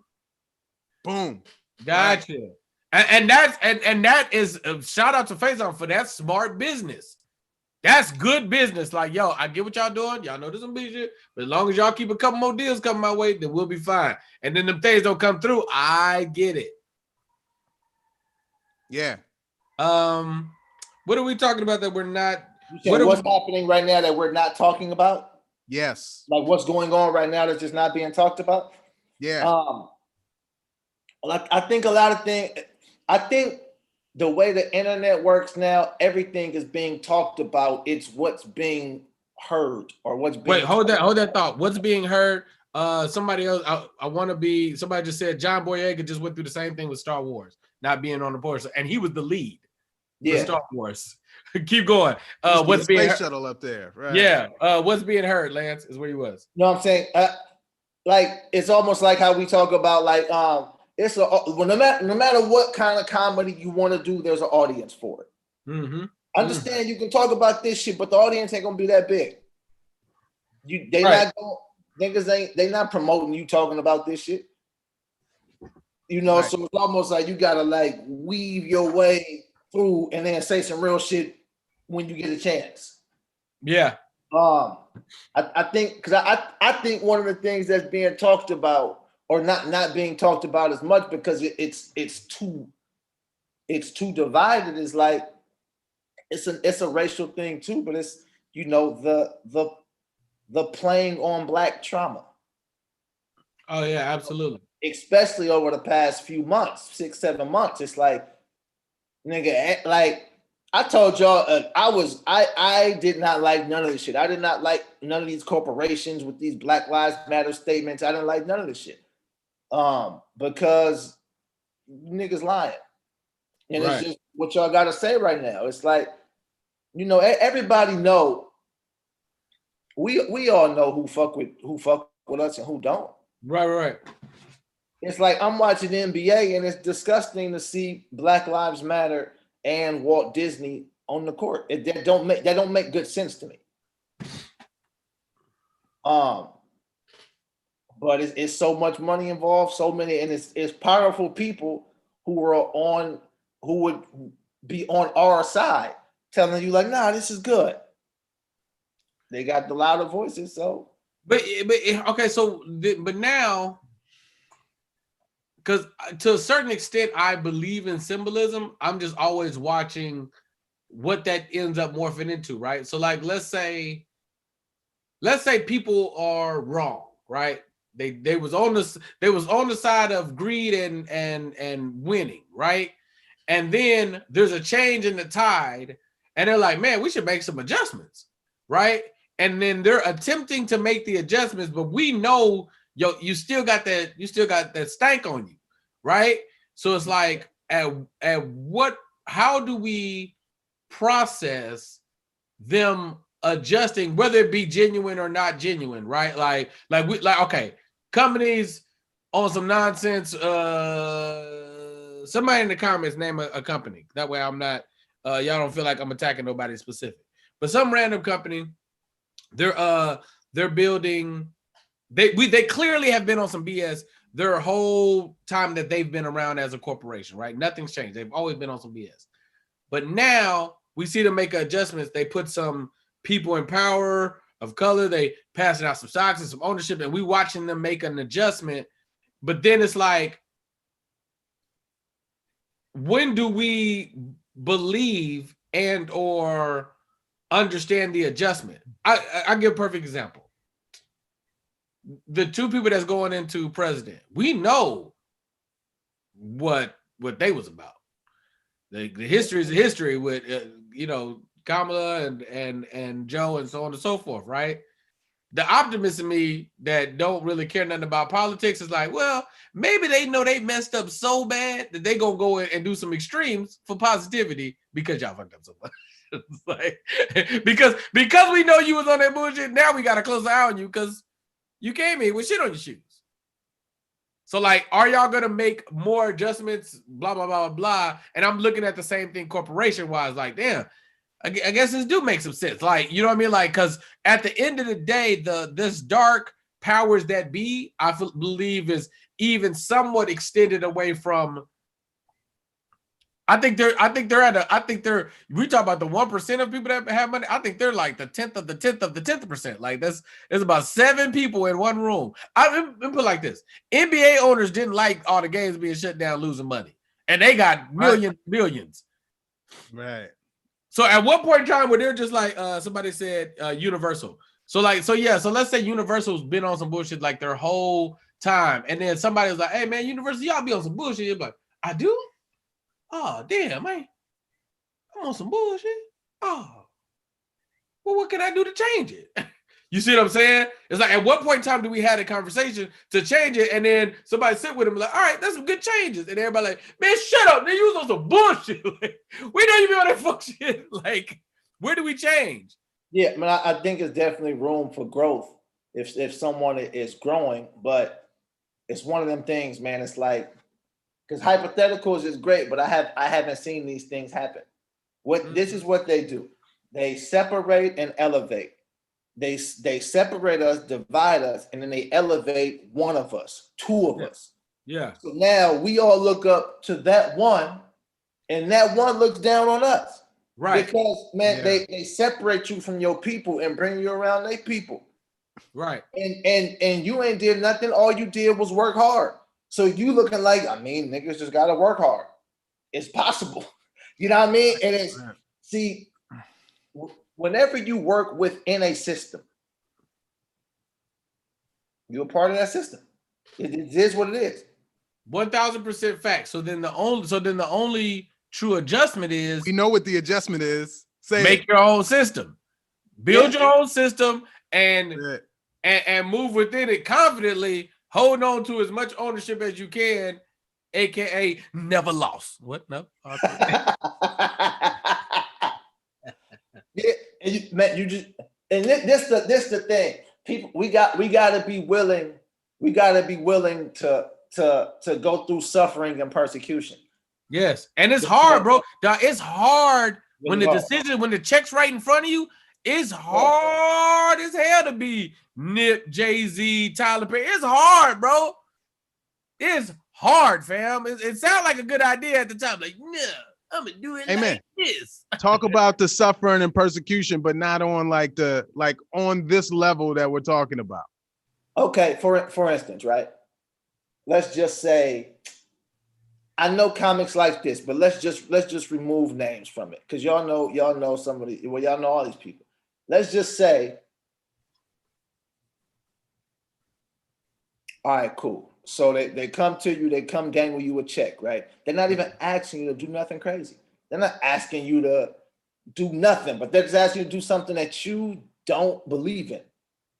Boom. Gotcha. Right. And that is shout out to Faison for that smart business. That's good business. Like, yo, I get what y'all doing. Y'all know this some big shit. But as long as y'all keep a couple more deals coming my way, then we'll be fine. And then them things don't come through. I get it. Yeah. What are we talking about that we're not? What's happening right now that we're not talking about? Yes. Like what's going on right now that's just not being talked about? Yeah. Like I think a lot of things. I think the way the internet works now, everything is being talked about. It's what's being heard or what's being. Wait, hold that thought. What's being heard? Somebody else. I want to be. Somebody just said John Boyega just went through the same thing with Star Wars not being on the board, and he was the lead. Yeah. For Star Wars. Keep going. What's being space shuttle up there? Right. Yeah. What's being heard? Lance is where he was. You know what I'm saying? Like it's almost like how we talk about like it's no matter what kind of comedy you want to do, there's an audience for it. Mm-hmm. Understand you can talk about this shit, but the audience ain't gonna be that big. They not promoting you talking about this shit. Right. So it's almost like you gotta like weave your way through and then say some real shit when you get a chance. Yeah. I think because I think one of the things that's being talked about or not being talked about as much because it's too divided is like it's a racial thing too, but it's the playing on Black trauma. Oh yeah, absolutely. Especially over the past few months, 6-7 months, it's like nigga, like I told y'all, I did not like none of this shit. I did not like none of these corporations with these Black Lives Matter statements. I didn't like none of this shit. Because niggas lying. And It's just what y'all gotta say right now. It's like, everybody know. We all know who fuck with us and who don't. Right. It's like I'm watching the NBA and it's disgusting to see Black Lives Matter and Walt Disney on the court. That don't make good sense to me. But it's so much money involved, so many, and it's powerful people who would be on our side, telling you like, nah, this is good. They got the louder voices, so. But now, because to a certain extent, I believe in symbolism. I'm just always watching what that ends up morphing into, right? So, like, let's say people are wrong, right? They was on the side of greed and winning, right? And then there's a change in the tide, and they're like, man, we should make some adjustments, right? And then they're attempting to make the adjustments, but we know you still got that stank on you, right? So it's like how do we process them adjusting, whether it be genuine or not genuine, right? Okay, companies on some nonsense. Somebody in the comments name a company. That way I'm not y'all don't feel like I'm attacking nobody specific. But some random company, they're building. They clearly have been on some BS their whole time that they've been around as a corporation, right? Nothing's changed. They've always been on some BS. But now we see them make adjustments. They put some people in power of color. They passing out some stocks and some ownership, and we watching them make an adjustment. But then it's like, when do we believe and or understand the adjustment? I give a perfect example. The two people that's going into president, we know what they was about. The history is the history with Kamala and Joe and so on and so forth, right? the optimist in me that don't really care nothing about politics is like, well, maybe they know they messed up so bad that they gonna go in and do some extremes for positivity because y'all fucked up so much. It's like, because we know you was on that bullshit. Now we gotta close the eye on you because you came in with shit on your shoes. So like, are y'all gonna make more adjustments? Blah blah blah blah. And I'm looking at the same thing corporation wise. Like, damn. I guess this do make some sense. Like, you know what I mean? Like, because at the end of the day, this dark powers that be, I believe, is even somewhat extended away from. I think they're we talk about the 1% of people that have money. I think they're like the 10th of the 10th of the 10th%. Like there's about 7 people in one room. Let me put it like this: NBA owners didn't like all the games being shut down, losing money, and they got billions. Right. So at one point in time where they're just like somebody said Universal. So let's say Universal's been on some bullshit like their whole time. And then somebody was like, hey man, Universal, y'all be on some bullshit. You're like, I do? Oh damn, man. I'm on some bullshit. Oh. Well, what can I do to change it? You see what I'm saying? It's like, at what point in time do we have a conversation to change it? And then somebody sit with him like, all right, that's some good changes. And everybody like, man, shut up. You was on some bullshit. Like, we know you be on that fuck shit. Like, where do we change? Yeah, man, I think it's definitely room for growth if someone is growing, but it's one of them things, man. It's like, because hypotheticals is great, but I haven't seen these things happen. This is what they do. They separate and elevate. They separate us, divide us, and then they elevate one of us, 2 of us. Yeah. So now we all look up to that one, and that one looks down on us. Right. Because, man, they separate you from your people and bring you around their people. Right. And you ain't did nothing. All you did was work hard. So you looking like, I mean, niggas just got to work hard. It's possible. You know what I mean? And it's, see, whenever you work within a system, you're a part of that system. It is what it is. 1000% fact. So then the only true adjustment is, we know what the adjustment is. Make your own system, build your own system, and move within it confidently. Hold on to as much ownership as you can, aka never lost. What? No. Okay. Yeah, and this the thing. People, we gotta be willing. We gotta be willing to go through suffering and persecution. Yes, and it's hard, bro. It's hard when the check's right in front of you. It's hard as hell to be Nip, Jay-Z, Tyler Perry. It's hard, bro. It's hard, fam. It sounds like a good idea at the time. Like, no, I'm gonna do it like this. Talk about the suffering and persecution, but not on on this level that we're talking about. Okay, for instance, right? Let's just say, I know comics like this, but let's just remove names from it because y'all know somebody. Well, y'all know all these people. Let's just say, all right, cool. So they come to you, they come dangle you a check, right? They're not even asking you to do nothing crazy. They're not asking you to do nothing, but they're just asking you to do something that you don't believe in.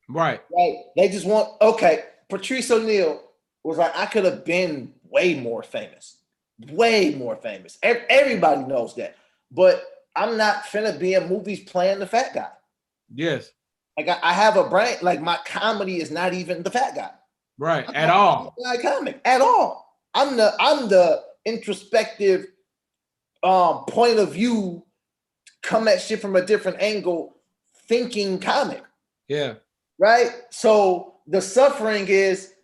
Right. Right. They just want, okay, Patrice O'Neal was like, I could have been way more famous. Everybody knows that. But I'm not finna be in movies playing the fat guy. Yes. Like I have a brain, like my comedy is not even the fat guy. Right. At all. Not comic at all. I'm the introspective point of view, come at shit from a different angle, thinking comic. Yeah. Right? So the suffering is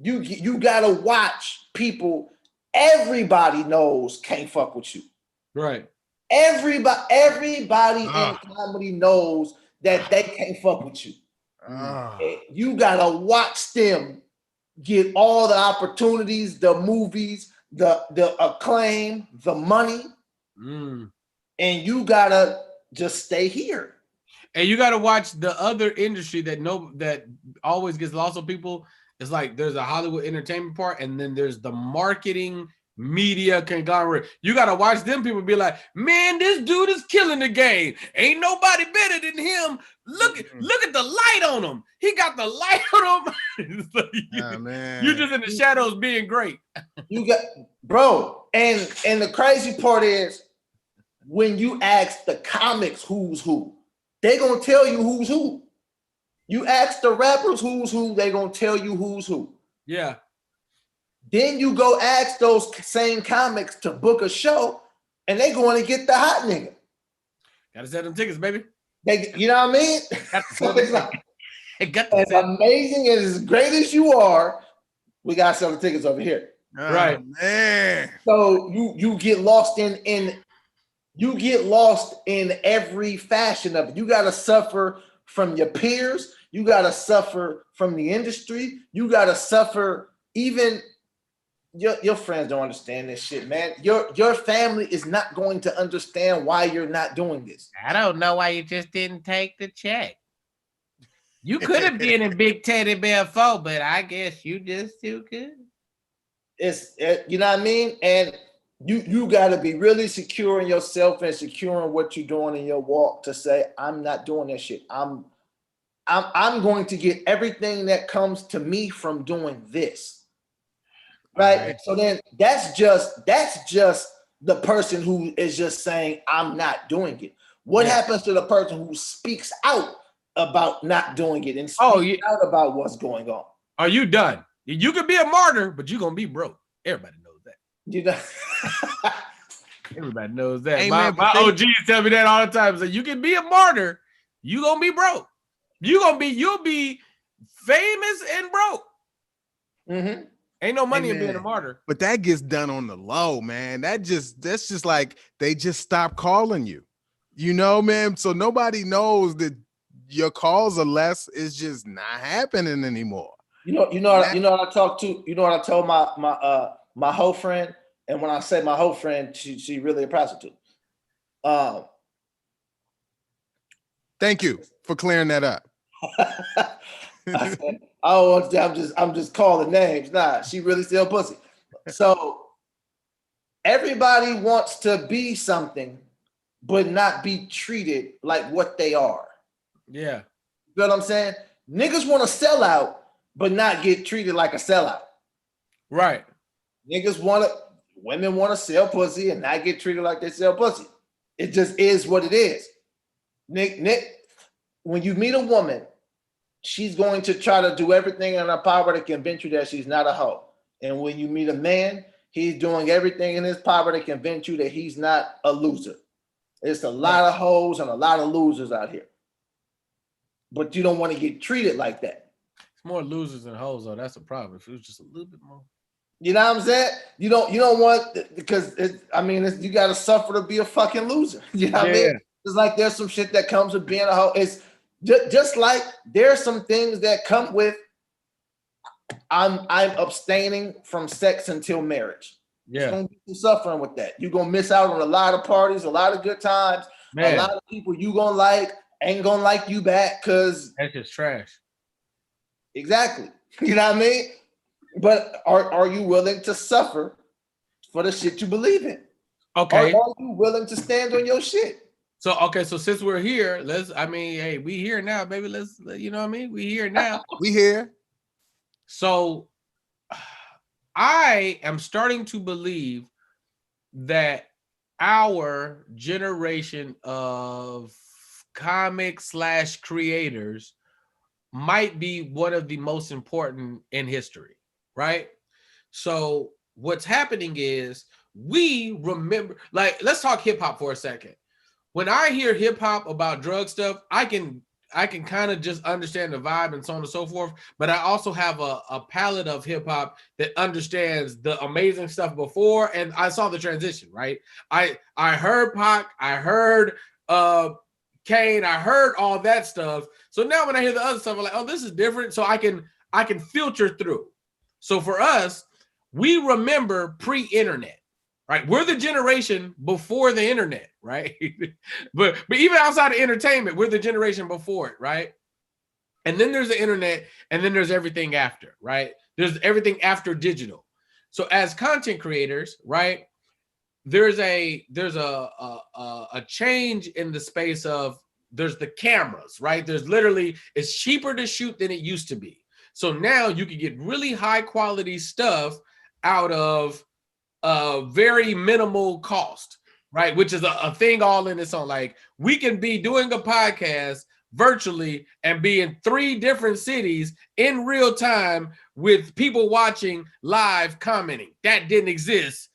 you gotta watch people everybody knows can't fuck with you. Right. Everybody in comedy knows that they can't fuck with you. You gotta watch them get all the opportunities, the movies, the acclaim, the money, and you gotta just stay here. And you gotta watch the other industry that always gets lost on people. It's like there's a Hollywood entertainment part, and then there's the marketing media conglomerate. You gotta watch them people be like, man, this dude is killing the game. Ain't nobody better than him. Look at the light on him. He got the light on him. Man. You're just in the shadows being great. You got, bro, and the crazy part is when you ask the comics who's who, they gonna tell you who's who. You ask the rappers who's who, they gonna tell you who's who. Yeah. Then you go ask those same comics to book a show, and they going to get the hot nigga. Gotta sell them tickets, baby. You know what I mean? So it's like, as amazing and as great as you are, we gotta sell the tickets over here. Right, man. So you get lost in every fashion of it. You gotta suffer from your peers. You gotta suffer from the industry. You gotta suffer even. Your friends don't understand this shit, man. Your family is not going to understand why you're not doing this. I don't know why you just didn't take the check. You could have been in Big Teddy Bear 4, but I guess you just too good. You know what I mean? And you got to be really secure in yourself and secure in what you're doing in your walk to say, I'm not doing that shit. I'm going to get everything that comes to me from doing this. Right. So then that's just the person who is just saying, I'm not doing it. What happens to the person who speaks out about not doing it and speaks out about what's going on? Are you done? You could be a martyr, but you're gonna be broke. Everybody knows that. You know, everybody knows that. Hey, my OGs tell me that all the time. So you can be a martyr, you gonna be broke. You'll be famous and broke. Mm-hmm. Ain't no money in being a martyr. But that gets done on the low, man. That's just like they just stop calling you. You know, man. So nobody knows that your calls are less. It's just not happening anymore. You know what I talked to. You know what I told my whole friend. And when I say my whole friend, she really a prostitute. Thank you for clearing that up. I said, I'm just calling names. Nah, she really still pussy. So everybody wants to be something, but not be treated like what they are. Yeah. You know what I'm saying? Niggas want to sell out, but not get treated like a sellout. Right. Women want to sell pussy and not get treated like they sell pussy. It just is what it is. Nick, when you meet a woman, she's going to try to do everything in her power to convince you that she's not a hoe. And when you meet a man, he's doing everything in his power to convince you that he's not a loser. There's a lot of hoes and a lot of losers out here. But you don't want to get treated like that. It's more losers than hoes, though. That's a problem. If it was just a little bit more. You know what I'm saying? You don't want, because you got to suffer to be a fucking loser. You know what I mean? It's like there's some shit that comes with being a hoe. It's just like there's some things that come with I'm abstaining from sex until marriage. Yeah. There's gonna be some suffering with that. You're gonna miss out on a lot of parties, a lot of good times, a lot of people you gonna like ain't gonna like you back because that's just trash. Exactly. You know what I mean? But are you willing to suffer for the shit you believe in? Okay. Or are you willing to stand on your shit? So since we're here, we here now, baby. You know what I mean? We here now. We here. So I am starting to believe that our generation of comic/creators might be one of the most important in history, right? So what's happening is we remember, let's talk hip hop for a second. When I hear hip hop about drug stuff, I can kind of just understand the vibe and so on and so forth. But I also have a palette of hip hop that understands the amazing stuff before, and I saw the transition, right? I heard Pac, I heard Kane, I heard all that stuff. So now when I hear the other stuff, I'm like, oh, this is different. So I can filter through. So for us, we remember pre-internet. Right, we're the generation before the internet, right? but even outside of entertainment, we're the generation before it, right? And then there's the internet, and then there's everything after, right? There's everything after digital. So as content creators, right, there's a change in the space of there's the cameras, right? There's literally, it's cheaper to shoot than it used to be. So now you can get really high quality stuff out of very minimal cost, right? Which is a thing all in its own. Like, we can be doing a podcast virtually and be in 3 different cities in real time with people watching live commenting. That didn't exist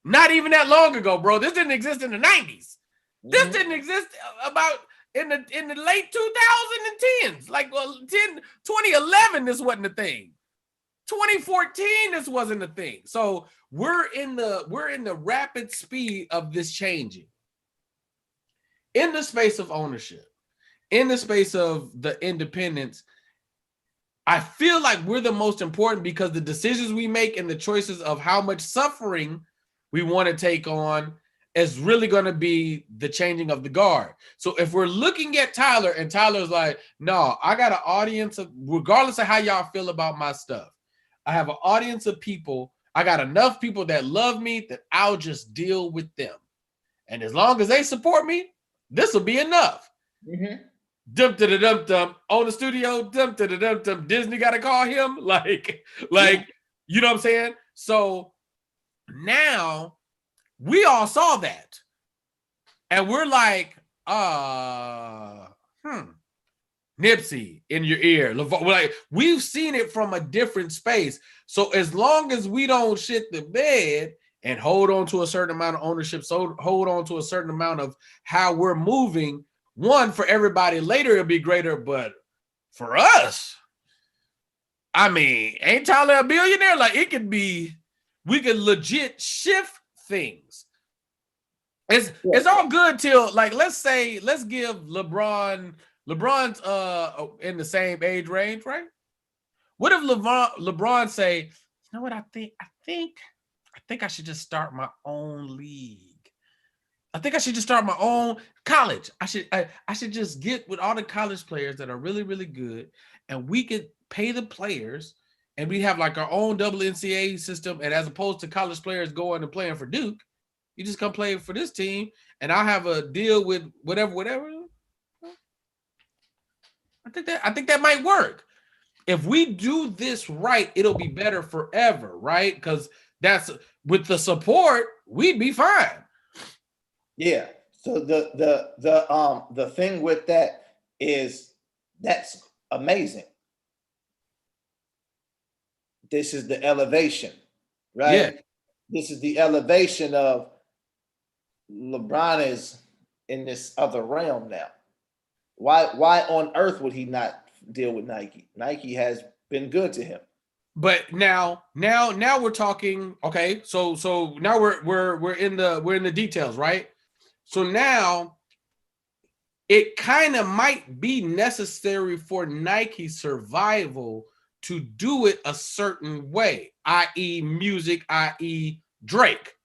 not even that long ago, bro. This didn't exist in the 90s. This didn't exist about in the late 2010s. Like, well, 2011, this wasn't a thing. 2014, this wasn't a thing. So we're in the rapid speed of this changing. In the space of ownership, in the space of the independence, I feel like we're the most important because the decisions we make and the choices of how much suffering we want to take on is really going to be the changing of the guard. So if we're looking at Tyler and Tyler's like, no, I got an audience of, regardless of how y'all feel about my stuff, I have an audience of people. I got enough people that love me that I'll just deal with them. And as long as they support me, this will be enough. Dum to the dum dum on the studio. Dum to the dum dum. Disney got to call him. Like, you know what I'm saying? So now we all saw that, and we're like, Nipsey in your ear. We're like, we've seen it from a different space. So as long as we don't shit the bed and hold on to a certain amount of ownership, so hold on to a certain amount of how we're moving. One, for everybody later, it'll be greater, but for us, I mean, ain't Tyler a billionaire? Like, it could be, we could legit shift things. It's all good till, like, let's give LeBron's in the same age range, right? What if LeBron say, you know what, I think I should just start my own league. I think I should just start my own college. I should just get with all the college players that are really, really good, and we could pay the players, and we have like our own double NCAA system. And as opposed to college players going and playing for Duke, you just come play for this team, and I'll have a deal with whatever. I think that might work. If we do this right, it'll be better forever, right? Because that's, with the support, we'd be fine. Yeah. So the thing with that is that's amazing. This is the elevation, right? Yeah. This is the elevation of LeBron is in this other realm now. Why on earth would he not deal with Nike? Nike has been good to him. But now we're talking. Okay, so now we're in the details, right? So now it kind of might be necessary for Nike's survival to do it a certain way, i.e. music, i.e. Drake.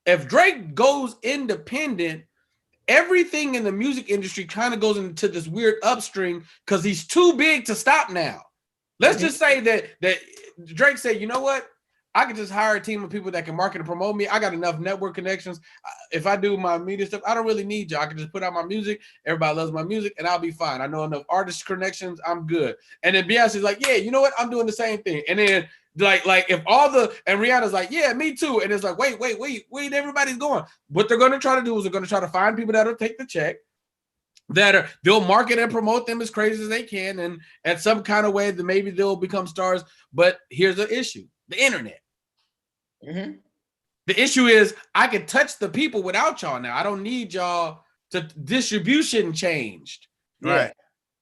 If Drake goes independent, everything in the music industry kind of goes into this weird upstream because he's too big to stop now. Let's just say that Drake said, you know what? I could just hire a team of people that can market and promote me. I got enough network connections. If I do my media stuff, I don't really need you. I can just put out my music. Everybody loves my music, and I'll be fine. I know enough artist connections. I'm good. And then Beyonce's like, yeah, you know what? I'm doing the same thing. And then like if and Rihanna's like, yeah, me too. And it's like, wait, everybody's going. What they're going to try to do is they're going to try to find people that'll take the check, they'll market and promote them as crazy as they can, and at some kind of way that maybe they'll become stars. But here's the issue: the internet. The issue is I can touch the people without y'all now. I don't need y'all to distribution changed. Right.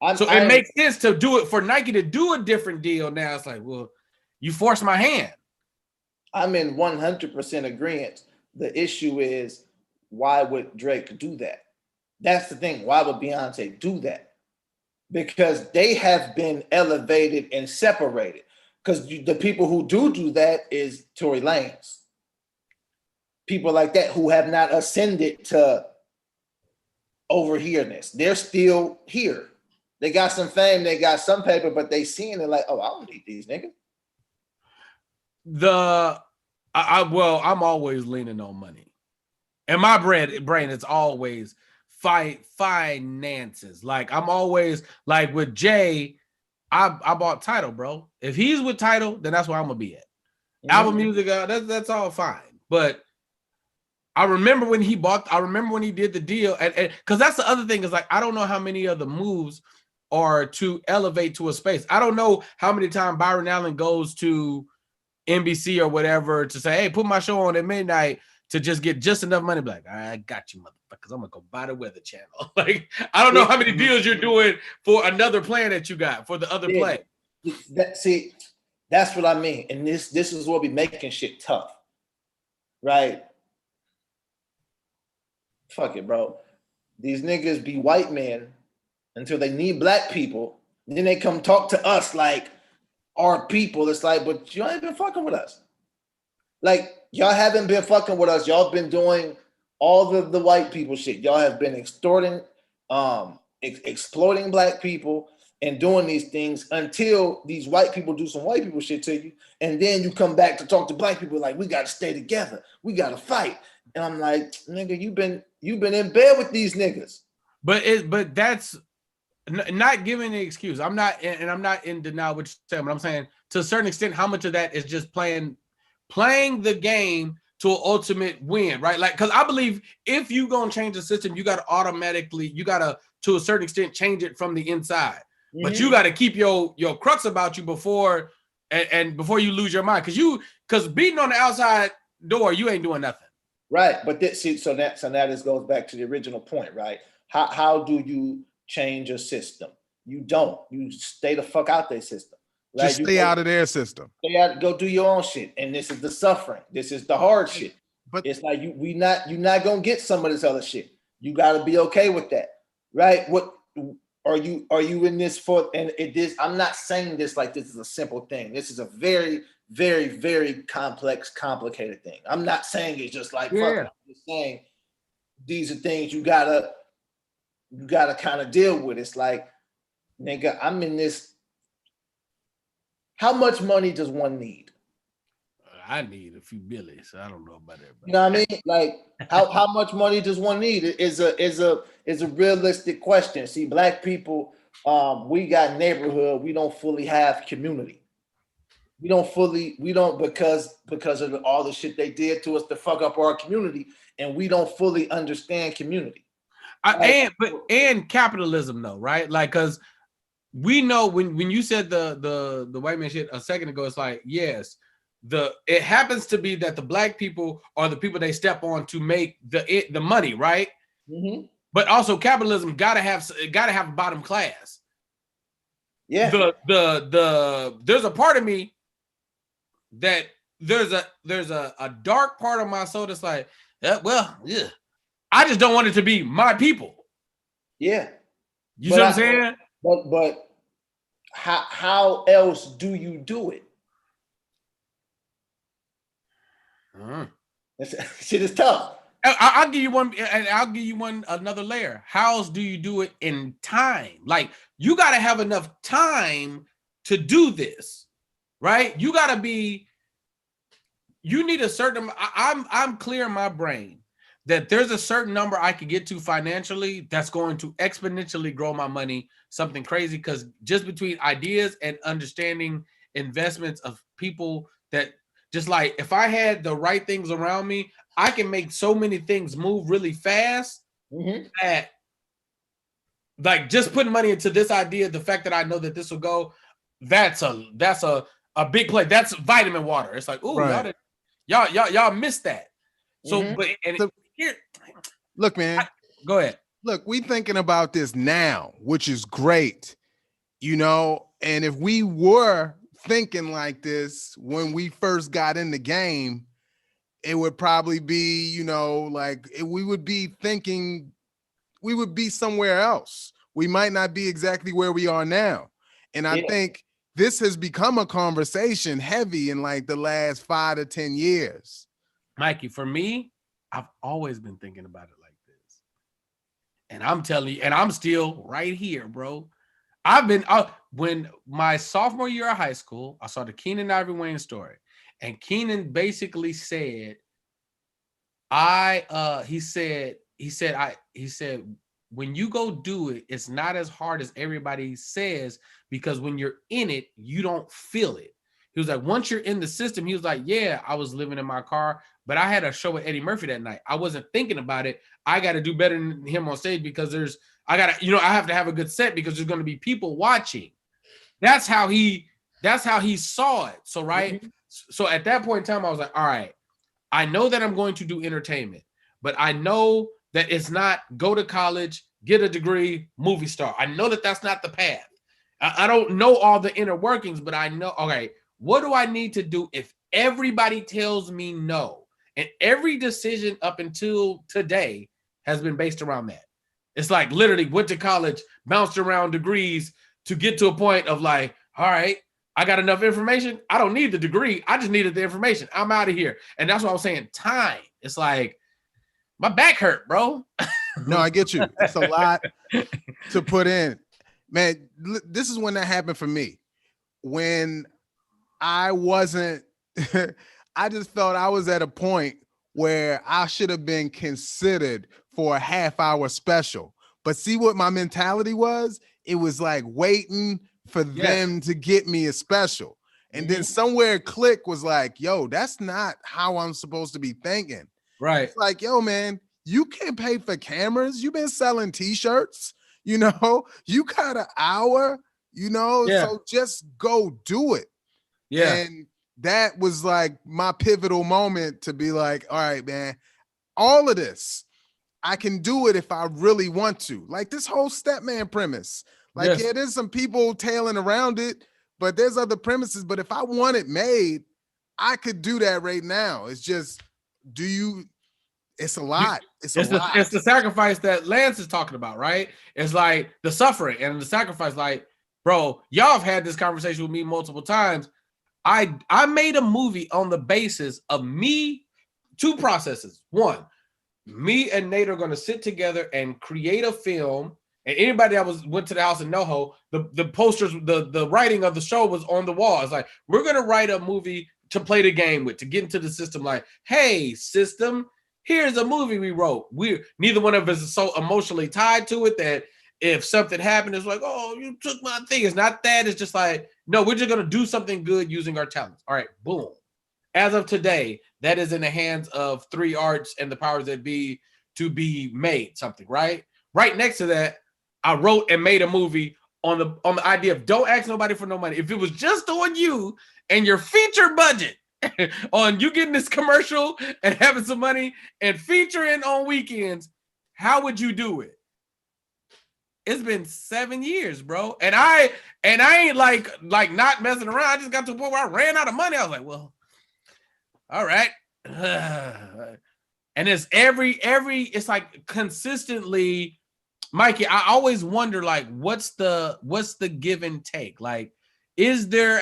It makes sense to do it for Nike to do a different deal now. It's like, well, you forced my hand. I'm in 100% agreement. The issue is, why would Drake do that? That's the thing. Why would Beyonce do that? Because they have been elevated and separated. Because the people who do that is Tory Lanez. People like that who have not ascended to over here-ness. They're still here. They got some fame, they got some paper, but they seeing it like, oh, I don't need these niggas. I'm always leaning on money. And my brain is always finances. Like I'm always like with Jay, I bought Tidal, bro. If he's with Tidal, then that's where I'm gonna be at. Album music, that's all fine. But I remember when he did the deal, and because that's the other thing is like I don't know how many of the moves are to elevate to a space. I don't know how many times Byron Allen goes to NBC or whatever to say, hey, put my show on at midnight to just get just enough money. Like, I got you, motherfuckers. I'm gonna go buy the Weather Channel. Like, I don't know how many deals you're doing for another plan that you got for the other play. That's what I mean. And this is what be making shit tough. Right? Fuck it, bro. These niggas be white men until they need black people. And then they come talk to us like our people. It's like, but you ain't been fucking with us. Like, y'all haven't been fucking with us. Y'all been doing all the white people shit. Y'all have been extorting, exploiting black people and doing these things until these white people do some white people shit to you. And then you come back to talk to black people like, we got to stay together. We got to fight. And I'm like, nigga, you've been in bed with these niggas. But that's not giving the excuse. I'm not in denial what you're saying, but I'm saying to a certain extent, how much of that is just playing the game to an ultimate win, right? Like, because I believe if you gonna change the system, you got to to a certain extent change it from the inside. Mm-hmm. But you got to keep your crux about you before before you lose your mind, because beating on the outside door, you ain't doing nothing. Right, but so now this goes back to the original point, right? How do you change a system? You don't. You stay the fuck out their system. Right? Just stay out of their system. Stay out, go do your own shit. And this is the suffering. This is the hard shit. But it's like you're not gonna get some of this other shit. You gotta be okay with that, right? What are you in this for? And I'm not saying this like this is a simple thing. This is a very, very, very complex, complicated thing. I'm not saying it's just like fuck. I'm just saying these are things you gotta kind of deal with. It's like, nigga, I'm in this. How much money does one need? I need a few billies. I don't know about that. You know what I mean? Like, how much money does one need? Is a realistic question. See, black people, we got neighborhood. We don't fully have community. We don't because of all the shit they did to us to fuck up our community, and we don't fully understand community. And capitalism though, right? Like, because we know when you said the white man shit a second ago, it's like, yes, it happens to be that the black people are the people they step on to make the money, right? Mm-hmm. But also capitalism gotta have a bottom class. Yeah. There's a part of me that there's a dark part of my soul that's like, I just don't want it to be my people. Yeah. You see what I'm saying? But how else do you do it? Shit is tough. I'll give you one, and I'll give you another layer. How else do you do it in time? Like, you got to have enough time to do this, right? You need a certain. I'm clear in my brain that there's a certain number I could get to financially that's going to exponentially grow my money, something crazy, because just between ideas and understanding investments of people that just like, if I had the right things around me, I can make so many things move really fast that, like, just putting money into this idea, the fact that I know that this will go, that's a big play. That's vitamin water. It's like, ooh, right. y'all missed that. So, here, look, man. Go ahead. Look, we thinking about this now, which is great, and if we were thinking like this when we first got in the game, it would probably be, we would be thinking we would be somewhere else. We might not be exactly where we are now. And I think this has become a conversation heavy in like the last 5 to 10 years. Mikey, for me, I've always been thinking about it like this. And I'm telling you, and I'm still right here, bro. I've been when my sophomore year of high school, I saw the Keenan Ivory Wayne story, and Keenan basically said, he said when you go do it, it's not as hard as everybody says, because when you're in it, you don't feel it. He was like, once you're in the system, he was like, yeah, I was living in my car, but I had a show with Eddie Murphy that night. I wasn't thinking about it. I got to do better than him on stage because I have to have a good set because there's going to be people watching. That's how he saw it. So, right. Mm-hmm. So at that point in time, I was like, all right, I know that I'm going to do entertainment, but I know that it's not go to college, get a degree, movie star. I know that that's not the path. I don't know all the inner workings, but I know, okay, what do I need to do if everybody tells me no? And every decision up until today has been based around that. It's like literally went to college, bounced around degrees to get to a point of like, all right, I got enough information. I don't need the degree. I just needed the information. I'm out of here. And that's what I was saying. Time. It's like, my back hurt, bro. No, I get you. It's a lot to put in. Man, this is when that happened for me. When I wasn't, I just felt I was at a point where I should have been considered for a half-hour special. But see what my mentality was? It was like waiting for them to get me a special. And then somewhere click was like, yo, that's not how I'm supposed to be thinking. Right. It's like, yo, man, you can't pay for cameras. You've been selling t-shirts, you got an hour, so just go do it. Yeah. And that was like my pivotal moment to be like, all right, man, all of this, I can do it if I really want to. Like this whole Stepman premise. Like, there's some people tailing around it, but there's other premises. But if I want it made, I could do that right now. It's just, it's a lot. It's the sacrifice that Lance is talking about, right? It's like the suffering and the sacrifice. Like, bro, y'all have had this conversation with me multiple times. I made a movie on the basis of me, two processes. One, me and Nate are going to sit together and create a film. And anybody that went to the house in NoHo, the posters, the writing of the show was on the wall. It's like, we're going to write a movie to play the game with, to get into the system. Like, hey, system, here's a movie we wrote. Neither one of us is so emotionally tied to it that if something happened, it's like, oh, you took my thing. It's not that. It's just like, no, we're just going to do something good using our talents. All right, boom. As of today, that is in the hands of 3 Arts and the powers that be to be made something, right? Right next to that, I wrote and made a movie on the idea of don't ask nobody for no money. If it was just on you and your feature budget on you getting this commercial and having some money and featuring on weekends, how would you do it? It's been 7 years, bro. And I ain't like not messing around. I just got to the point where I ran out of money. I was like, well, all right. And it's it's like consistently, Mikey, I always wonder, like, what's the give and take? Like, is there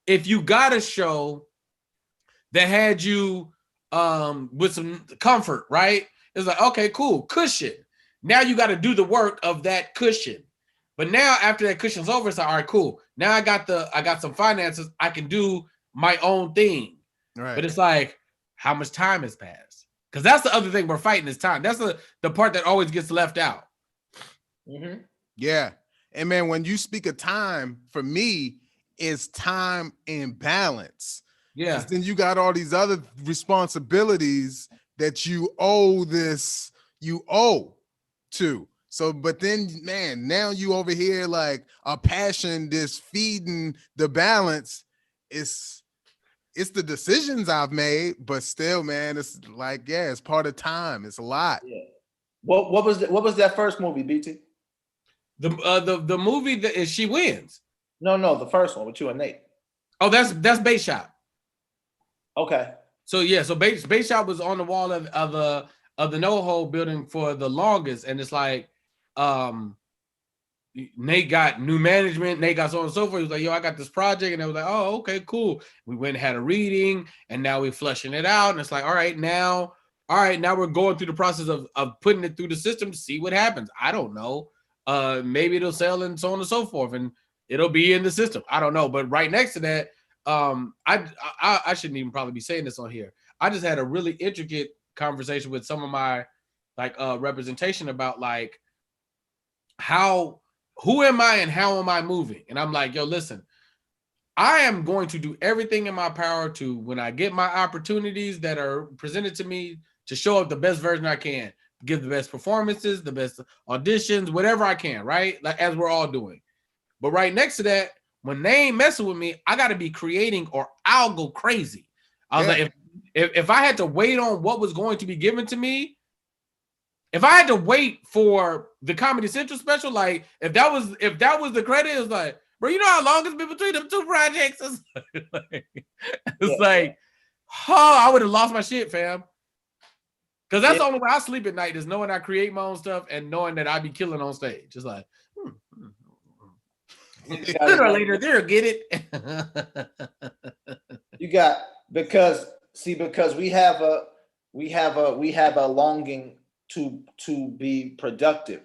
if you got a show that had you with some comfort, right? It's like, okay, cool, cushion. Now you got to do the work of that cushion. But now after that cushion's over, it's like, all right, cool. Now I got some finances. I can do my own thing. Right. But it's like, how much time has passed? Because that's the other thing we're fighting is time. That's the part that always gets left out. Mm-hmm. Yeah. And man, when you speak of time, for me, it's time and balance. Yeah. Then you got all these other responsibilities that you owe to. So, but then, man, now you over here like a passion that's feeding the balance. It's the decisions I've made, but still, man, it's like, yeah, it's part of time. It's a lot. Yeah. What was that first movie, BT? The movie that is She Wins. No, the first one with you and Nate. Oh, that's Bait Shop. Okay. So yeah, so Bait Shop was on the wall of the NoHo building for the longest, and it's like, Nate got new management, Nate got so on and so forth. He was like, yo, I got this project, and they was like, oh, okay, cool. We went and had a reading, and now we're flushing it out, and it's like, all right, now we're going through the process of putting it through the system to see what happens. I don't know. Maybe it'll sell and so on and so forth, and it'll be in the system. I don't know. But right next to that, I shouldn't even probably be saying this on here. I just had a really intricate conversation with some of my representation about like who am I and how am I moving? And I'm like, yo, listen, I am going to do everything in my power to, when I get my opportunities that are presented to me, to show up the best version I can, give the best performances, the best auditions, whatever I can, right? Like as we're all doing. But right next to that, when they ain't messing with me, I got to be creating or I'll go crazy. I was like, if I had to wait on what was going to be given to me, if I had to wait for the Comedy Central special, like if that was the credit, it was like, bro, you know how long it's been between them two projects? It's like, I would have lost my shit, fam. Because that's the only way I sleep at night is knowing I create my own stuff and knowing that I be killing on stage. Just like, sooner or later they'll get it. You got because we have a longing to be productive.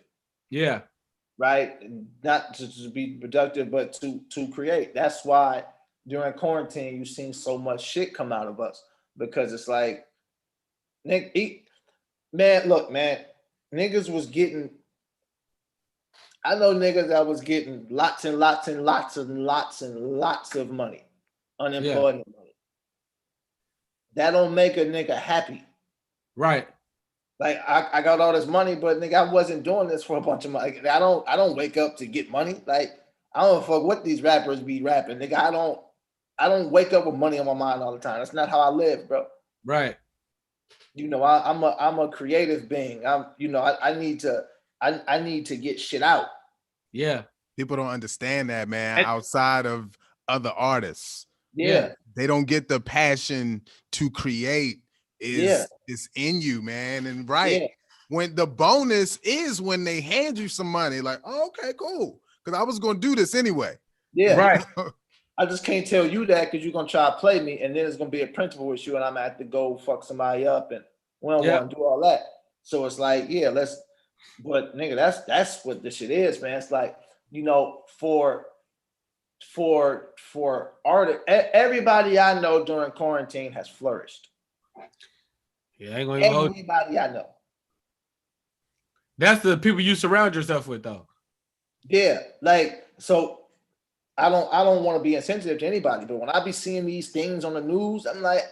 Yeah. Right? Not to be productive, but to create. That's why during quarantine you've seen so much shit come out of us, because it's like, look, man, niggas was getting. I know niggas that was getting lots and lots and lots and lots and lots of money, unemployment money. That don't make a nigga happy. Right. Like I got all this money, but nigga, I wasn't doing this for a bunch of money. I don't wake up to get money. Like I don't fuck what these rappers be rapping, nigga. I don't wake up with money on my mind all the time. That's not how I live, bro. Right. You know, I'm a creative being. I need to get shit out. Yeah. People don't understand that, man. Outside of other artists, they don't get the passion to create is in you, man. And when the bonus is when they hand you some money, like, oh, okay, cool, because I was gonna do this anyway. Yeah, right. I just can't tell you that because you're gonna try to play me, and then it's gonna be a principal issue, and I'm gonna have to go fuck somebody up, and we don't want to do all that. So it's like, but nigga, that's what this shit is, man. It's like, you know, for art, everybody I know during quarantine has flourished. Yeah, I ain't gonna hold everybody I know. That's the people you surround yourself with, though. Yeah, like, so I don't want to be insensitive to anybody, but when I be seeing these things on the news, I'm like,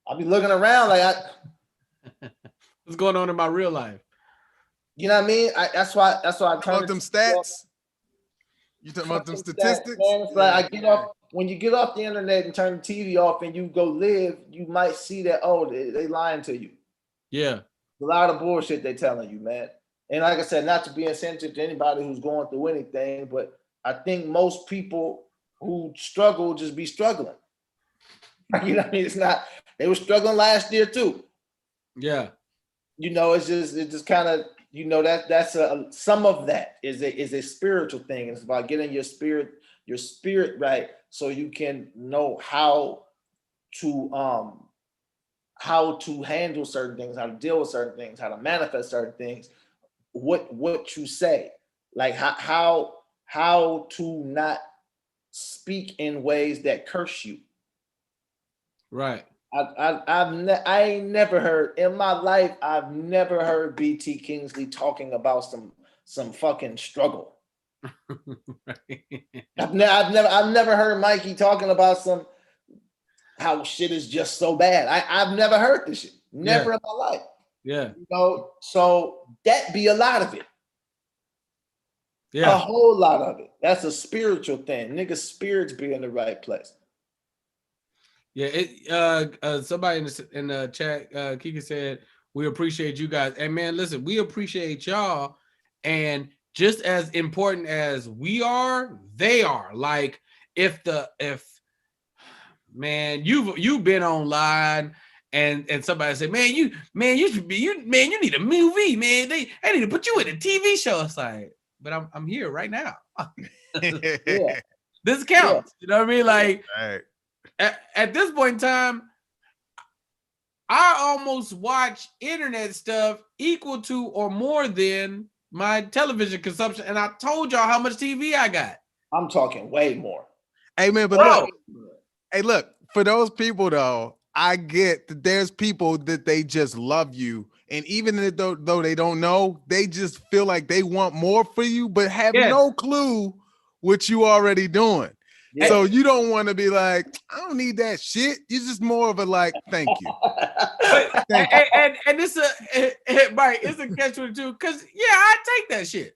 I'll be looking around like, what's going on in my real life? You know what I mean? That's why I turn about them stats. You talking about them statistics? Man, it's like I get off. When you get off the internet and turn the TV off and you go live, you might see that, they lying to you. Yeah. A lot of bullshit they telling you, man. And like I said, not to be insensitive to anybody who's going through anything, but I think most people who struggle just be struggling. You know what I mean? It's not, they were struggling last year too. Yeah. You know, it's just kind of, you know, that's some of that is a spiritual thing. It's about getting your spirit right, so you can know how to handle certain things, how to deal with certain things, how to manifest certain things, what you say, like how to not speak in ways that curse you. Right. I ain't never heard in my life. I've never heard BT Kingsley talking about some fucking struggle. Right. I've never heard Mikey talking about how shit is just so bad. I've never heard this shit. Never in my life. Yeah. You know, so that be a lot of it. Yeah. A whole lot of it. That's a spiritual thing. Niggas' spirits be in the right place. Yeah, somebody in the chat, Kiki said, we appreciate you guys. And man, listen, we appreciate y'all. And just as important as we are, they are. Like, if you've been online and somebody said, you need a movie, man. They need to put you in a TV show. It's like, but I'm here right now. Yeah. This counts. Yeah. You know what I mean? Like, right. At this point in time, I almost watch internet stuff equal to or more than my television consumption. And I told y'all how much TV I got. I'm talking way more. Hey, man, but look, for those people, though, I get that there's people that they just love you And even though they don't know, they just feel like they want more for you, but have Yes. no clue what you already doing. Yeah. So you don't want to be like, I don't need that shit. You're just more of a like, thank you. Thank you. And it's right, it's a catch-22 because I take that shit.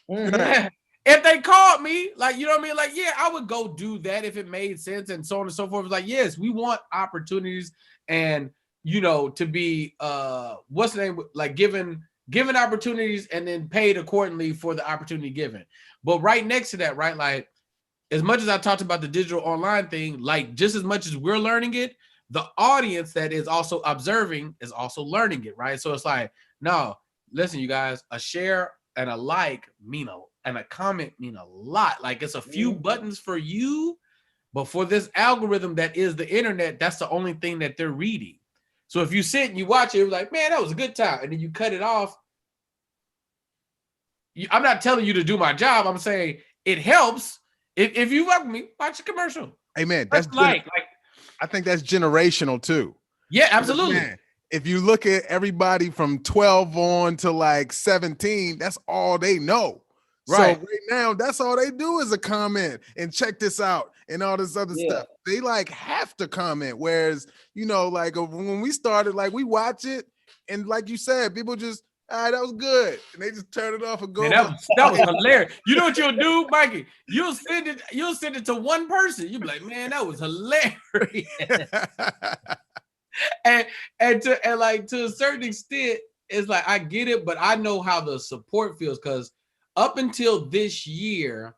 Mhm. If they called me, like, you know what I mean? Like, yeah, I would go do that if it made sense and so on and so forth. It's like, yes, we want opportunities and, to be, what's the name? Like given opportunities and then paid accordingly for the opportunity given. But right next to that, right? Like, as much as I talked about the digital online thing, like just as much as we're learning it, the audience that is also observing is also learning it, right? So it's like, no, listen, you guys, a share and a like and a comment mean a lot. Like it's a few buttons for you, but for this algorithm that is the internet, that's the only thing that they're reading. So if you sit and you watch it, you're like, man, that was a good time. And then you cut it off. I'm not telling you to do my job. I'm saying it helps. If you love me, watch a commercial. Hey man, That's like I think that's generational too. Yeah, absolutely. Man, if you look at everybody from 12 on to like 17, that's all they know. Right. So right now, that's all they do is a comment and check this out and all this other stuff. They like have to comment. Whereas, like when we started, like we watch it and like you said, people just, that was good. And they just turn it off and go. Man, that was hilarious. You know what you'll do, Mikey? You'll send it to one person. You'll be like, man, that was hilarious. and to a certain extent, it's like I get it, but I know how the support feels because up until this year,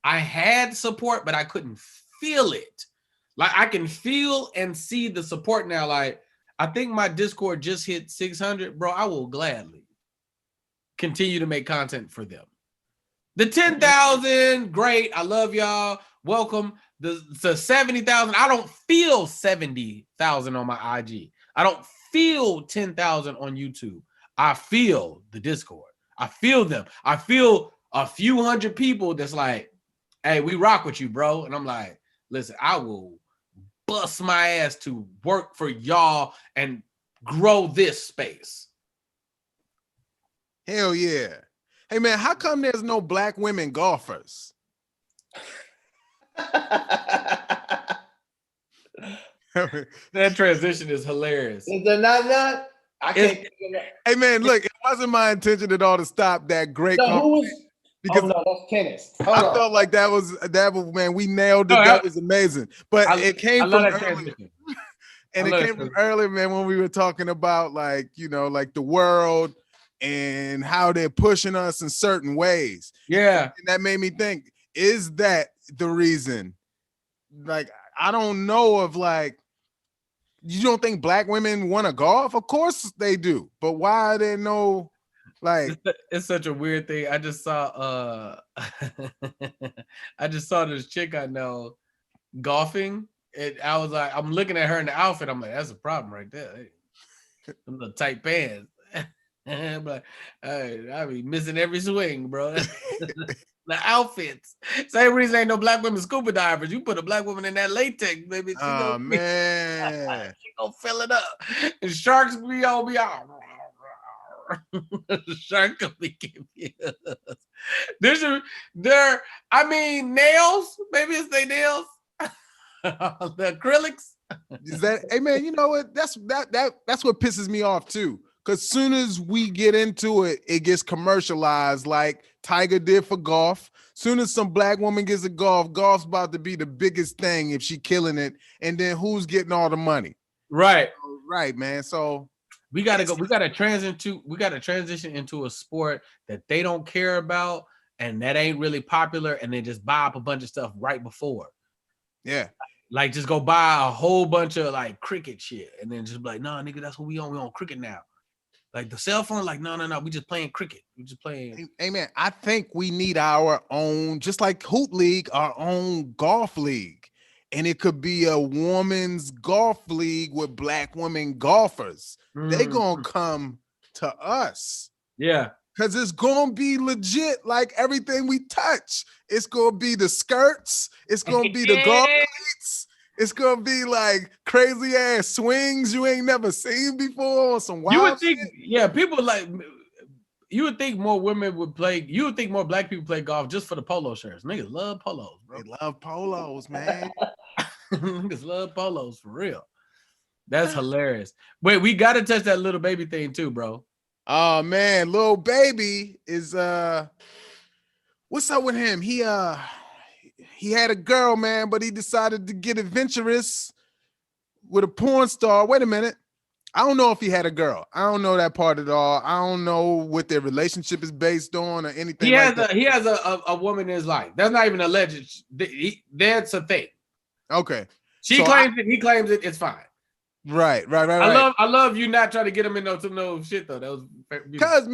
I had support, but I couldn't feel it. Like I can feel and see the support now. Like I think my Discord just hit 600, bro. I will gladly continue to make content for them. The 10,000, great. I love y'all. Welcome. The 70,000. I don't feel 70,000 on my IG. I don't feel 10,000 on YouTube. I feel the Discord. I feel them. I feel a few hundred people that's like, hey, we rock with you, bro. And I'm like, listen, I will bust my ass to work for y'all and grow this space. Hell yeah. Hey man, how come there's no black women golfers? That transition is hilarious. Is there not? I can't. Hey man, look, it wasn't my intention at all to stop that great conversation. Because that's Kenneth. I felt like that was man, we nailed it. That was amazing. But it came from earlier. And it came from earlier, man, when we were talking about like, like the world and how they're pushing us in certain ways. Yeah. And that made me think, is that the reason? Like, I don't know if like, you don't think black women want to golf? Of course they do. But why are there no, like. It's such a weird thing. I just saw this chick I know golfing. And I was like, I'm looking at her in the outfit. I'm like, that's a problem right there. Hey, them little tight pants. I'm like, hey, I be missing every swing, bro. The outfits. Same reason ain't no black women scuba divers. You put a black woman in that latex, baby. Oh man, she gonna fill it up. And sharks be all be out. Shark gonna be confused. Nails. Maybe it's their nails. The acrylics. Is that? Hey man, you know what? That's what pisses me off too. Because soon as we get into it, it gets commercialized like Tiger did for golf. Soon as some black woman gets a golf's about to be the biggest thing if she killing it. And then who's getting all the money? Right. Right, man. So we gotta transition into a sport that they don't care about and that ain't really popular, and then just buy up a bunch of stuff right before. Yeah. Like just go buy a whole bunch of like cricket shit and then just be like, nah, nigga, that's what we on. We on cricket now. Like the cell phone, like, no, we just playing cricket. We just playing. Hey, man, I think we need our own, just like Hoop League, our own golf league. And it could be a women's golf league with black women golfers. They gonna come to us. Yeah. Because it's gonna be legit like everything we touch. It's gonna be the skirts. It's gonna be the golf cleats. It's gonna be like crazy ass swings you ain't never seen before, or some wild You would think, shit. yeah, people like. You would think more women would play. You would think more black people play golf just for the polo shirts. Niggas love polos, bro. They love polos, man. Niggas love polos for real. That's hilarious. Wait, we got to touch that little baby thing too, bro. Oh man, little baby is what's up with him? He had a girl, man, but he decided to get adventurous with a porn star. Wait a minute. I don't know if he had a girl. I don't know that part at all. I don't know what their relationship is based on or anything. He has a woman in his life. That's not even alleged. That's a thing. Okay. She claims it. He claims it. It's fine. Right. I love you not trying to get him into no shit though. That was because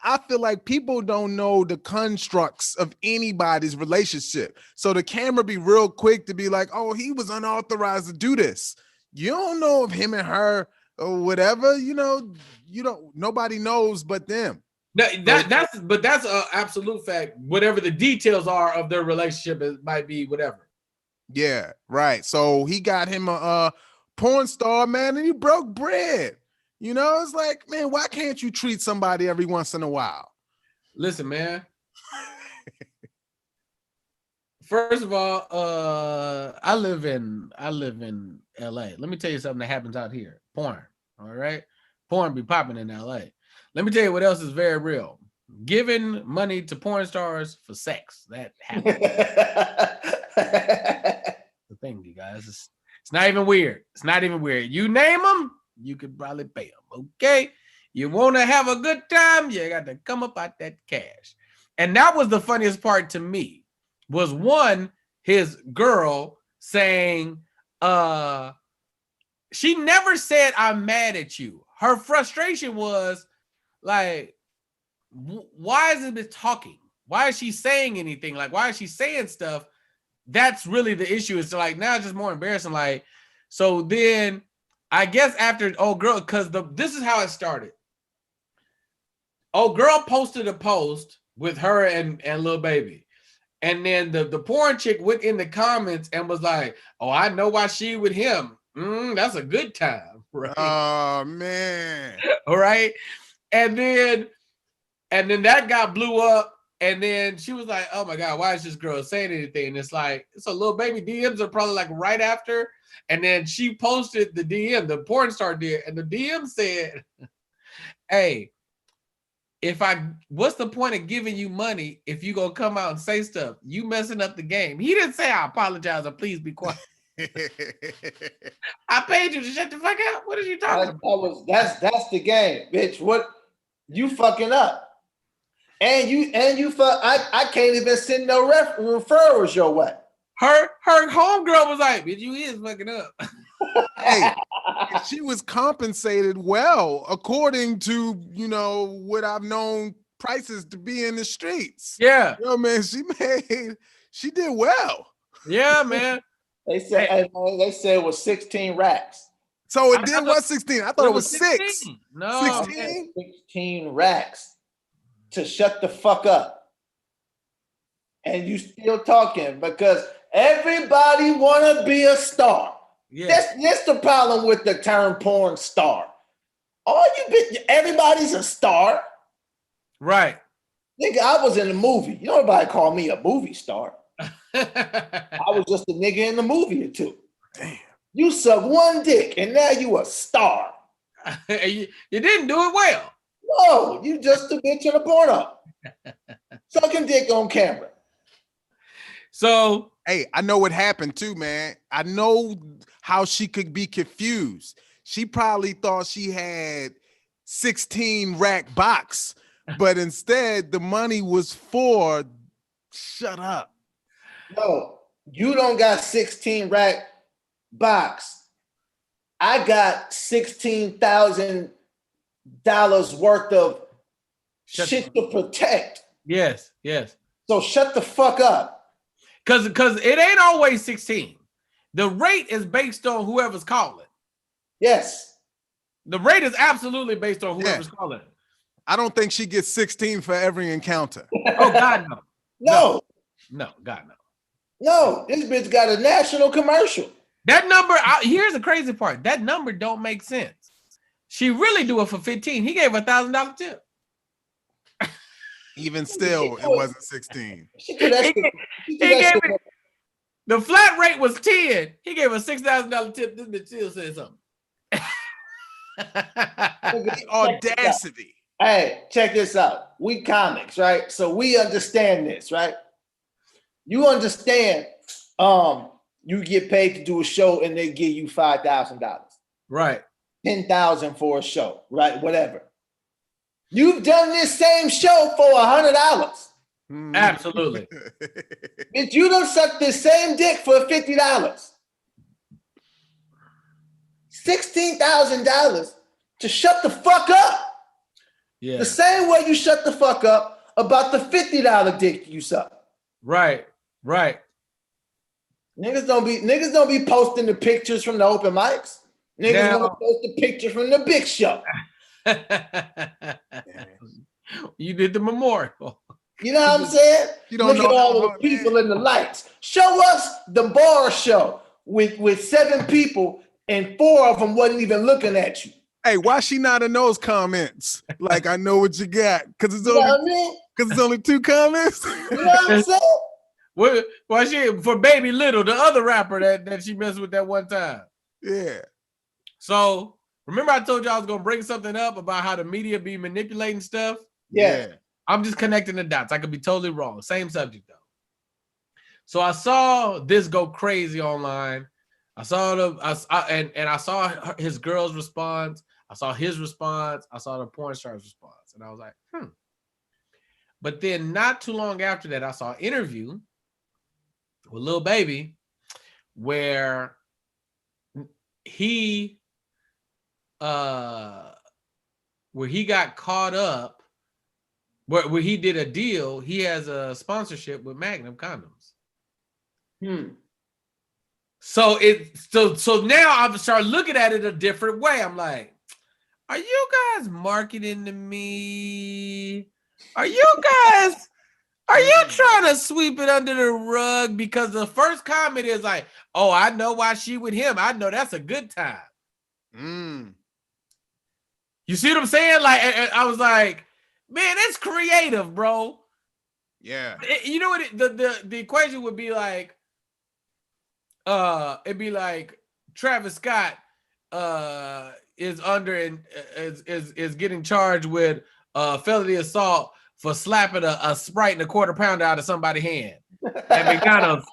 I feel like people don't know the constructs of anybody's relationship. So the camera be real quick to be like, oh, he was unauthorized to do this. You don't know if him and her or whatever, you don't, nobody knows but them. That's an absolute fact. Whatever the details are of their relationship, it might be whatever. Yeah, right. So he got him a porn star, man, and he broke bread. It's like, man, why can't you treat somebody every once in a while? Listen, man. First of all, I live in LA. Let me tell you something that happens out here. Porn. All right. Porn be popping in LA. Let me tell you what else is very real. Giving money to porn stars for sex. That happens. The thing, you guys. It's not even weird. It's not even weird. You name them, you could probably pay them. Okay. You want to have a good time, you got to come up out that cash. And that was the funniest part to me. Was one, his girl saying, she never said, I'm mad at you. Her frustration was like, why is it talking? Why is she saying anything? Like, why is she saying stuff? That's really the issue. It's like, now it's just more embarrassing. Like, so then I guess after old girl, because this is how it started. Old girl posted a post with her and Lil Baby. And then the porn chick went in the comments and was like, oh, I know why she with him. That's a good time. Right? Oh, man. All right. And then that got blew up. And then she was like, oh, my God, why is this girl saying anything? And it's like, so Lil Baby DMs are probably like right after. And then she posted the DM, the porn star did. And the DM said, hey, what's the point of giving you money if you gonna come out and say stuff? You messing up the game. He didn't say I apologize or please be quiet. I paid you to shut the fuck up. What are you talking about? That's the game, bitch. What you fucking up? And you fuck. I can't even send no referrals your way. Her homegirl was like, bitch, you is fucking up. Hey, she was compensated well, according to, what I've known prices to be in the streets. Yeah. Man, she did well. Yeah, man. They said it was 16 racks. So it did what 16? I thought it was 6. No, 16? 16 racks to shut the fuck up. And you still talking because everybody want to be a star. Yeah. That's the problem with the term porn star. Everybody's a star. Right. Nigga, I was in a movie. Nobody called me a movie star. I was just a nigga in the movie or two. Damn. You suck one dick and now you a star. You didn't do it well. No, you just a bitch in a porno. Sucking dick on camera. So, hey, I know what happened too, man. I know how she could be confused. She probably thought she had 16 rack box, but instead the money was for shut up. No, you don't got 16 rack box. I got $16,000 worth of shit to protect. Yes. So shut the fuck up. Cause it ain't always 16. The rate is based on whoever's calling. Yes. The rate is absolutely based on whoever's calling. I don't think she gets 16 for every encounter. Oh God, no. No. No, God, no. No, this bitch got a national commercial. That number, here's the crazy part. That number don't make sense. She really do it for 15. He gave her $1,000 tip. Even still, it wasn't 16. She did that shit. She did that shit. The flat rate was 10. He gave her $6,000 tip. This bitch still said something. The audacity. Hey, check this out. We comics, right? So we understand this, right? You understand, you get paid to do a show and they give you $5,000. Right. 10,000 for a show, right? Whatever. You've done this same show for $100. Absolutely. Bitch, you done sucked this same dick for $50. $16,000 to shut the fuck up. Yeah. The same way you shut the fuck up about the $50 dick you suck. Right. Right. Niggas don't be posting the pictures from the open mics. Niggas want to post the picture from the big show. You did the memorial. You know what I'm saying? You don't Look know at all the people in the lights. Show us the bar show with 7 people and 4 of them wasn't even looking at you. Hey, why she not in those comments? Like, I know what you got. Because it's, it's only 2 comments. You know what I'm saying? Well, she for Baby Little, the other rapper that she messed with that one time. Yeah. So remember I told you I was gonna bring something up about how the media be manipulating stuff? Yeah. I'm just connecting the dots. I could be totally wrong. Same subject though. So I saw this go crazy online. I saw I saw his girl's response. I saw his response. I saw the porn star's response, and I was like, But then not too long after that, I saw an interview with Lil Baby where he got caught up, where he did a deal. He has a sponsorship with Magnum condoms. So now I've started looking at it a different way. I'm like, are you guys marketing to me? Are you trying to sweep it under the rug? Because the first comment is like, oh, I know why she with him. I know that's a good time. You see what I'm saying? Like, I was like, man, it's creative, bro. Yeah. You know what? The equation would be like, it'd be like Travis Scott is under and is getting charged with felony assault for slapping a Sprite and a quarter pounder out of somebody's hand at McDonald's.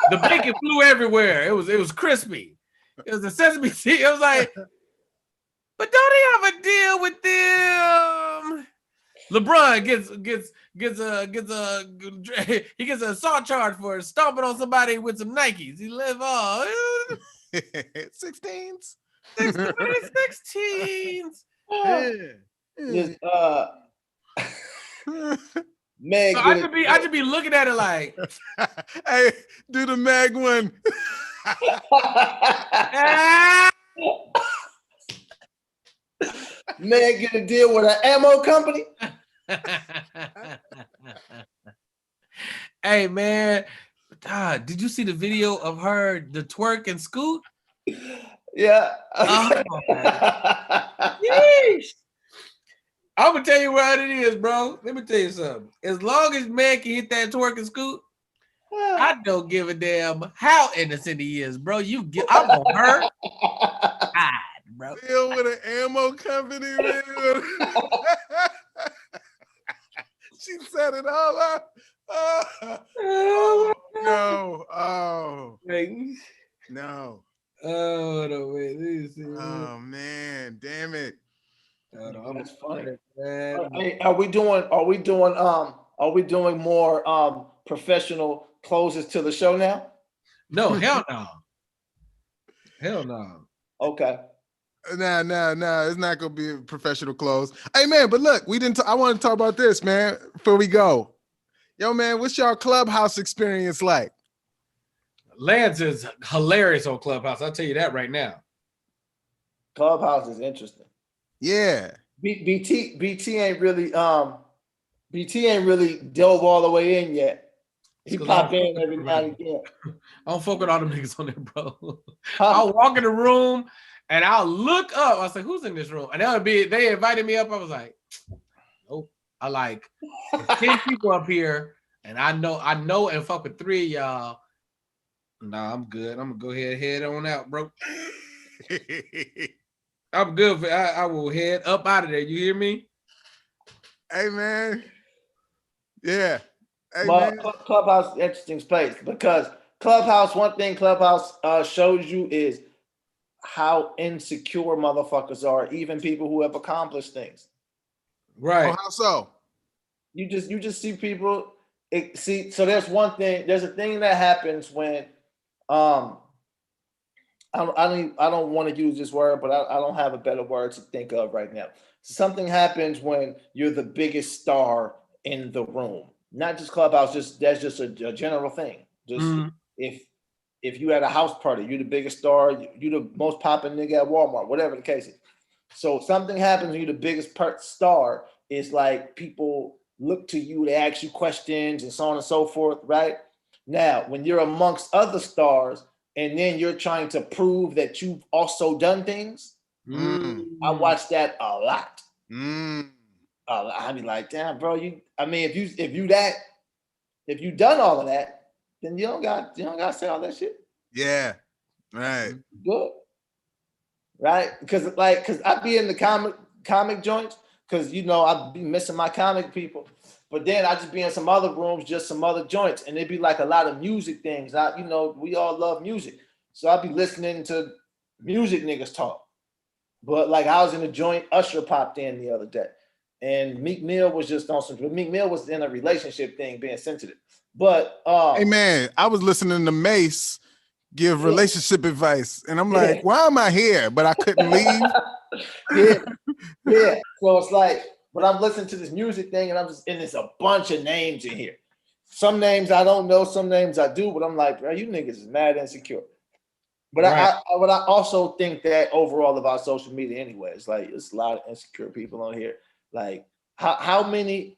The bacon flew everywhere. It was crispy. It was a sesame seed. It was like, but don't he have a deal with them? LeBron gets a assault charge for stomping on somebody with some Nikes. He live 16s. 16s. Meg, so I should be looking at it like, hey, do the Mag one. Meg get a deal with an ammo company. Hey man, did you see the video of her the twerk and scoot? Yeah. Oh, yeesh. I'm gonna tell you what it is, bro. Let me tell you something. As long as man can hit that twerk and scoot, I don't give a damn how innocent he is, bro. I'm on her. God, bro. Deal with an ammo company, man. She set it all up. Oh, no. Oh. No. Oh no, wait. Oh man, damn it. That's funny. Hey, are we doing more professional closes to the show now? No, hell no. Hell no. Okay. Nah. It's not gonna be a professional close. Hey man, but look, I want to talk about this, man, before we go. Yo, man, what's y'all Clubhouse experience like? Lance is hilarious on Clubhouse. I'll tell you that right now. Clubhouse is interesting. Yeah. BT ain't really dove all the way in yet. He pop in every now and again. I don't fuck with all them niggas on there, bro. I'll walk in the room and I'll look up. I was like, who's in this room? And they invited me up. I was like, nope. I like 10 people up here, and I know and fuck with 3 of y'all. Nah, I'm good. I'm gonna go head on out, bro. I'm good. I will head up out of there. You hear me? Hey, man. Yeah. Hey, Well, man. Clubhouse is an interesting place because Clubhouse, one thing Clubhouse shows you is how insecure motherfuckers are, even people who have accomplished things. Right. Oh, how so? You just see people so there's a thing that happens when I don't want to use this word, but I don't have a better word to think of right now. Something happens when you're the biggest star in the room. Not just Clubhouse, that's just a general thing. Just if you had a house party, you're the biggest star, you're the most popping nigga at Walmart, whatever the case is. So something happens when you're the biggest star, is like people look to you, they ask you questions and so on and so forth, right? Now, when you're amongst other stars and then you're trying to prove that you've also done things, I watch that a lot. I be like, damn, bro, if you done all of that, then you don't got to say all that shit. Yeah, right. Good, right? Because I be in the comic joints because I be missing my comic people, but then I just be in some other rooms, just some other joints, and it'd be like a lot of music things. We all love music, so I'd be listening to music niggas talk. But like I was in a joint, Usher popped in the other day. And Meek Mill was just on some. Meek Mill was in a relationship thing, being sensitive. But hey man, I was listening to Mace give relationship advice, and I'm like, why am I here? But I couldn't leave. Yeah. So it's like, but I'm listening to this music thing, and there's a bunch of names in here. Some names I don't know, some names I do, but I'm like, bro, you niggas is mad insecure. But I also think that overall about social media anyway, it's like it's a lot of insecure people on here. Like how many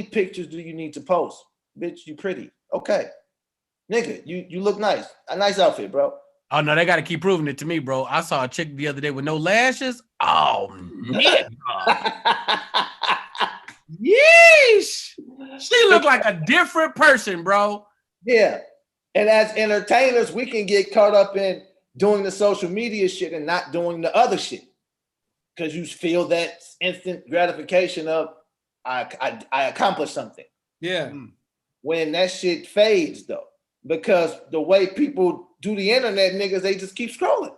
pictures do you need to post? Bitch, you pretty. Okay. Nigga, you look nice. A nice outfit, bro. Oh no, they gotta keep proving it to me, bro. I saw a chick the other day with no lashes. Oh nigga. Yeesh. She looked like a different person, bro. Yeah. And as entertainers, we can get caught up in doing the social media shit and not doing the other shit. Because you feel that instant gratification of I accomplished something. Yeah. When that shit fades though. Because the way people do the internet, niggas, they just keep scrolling.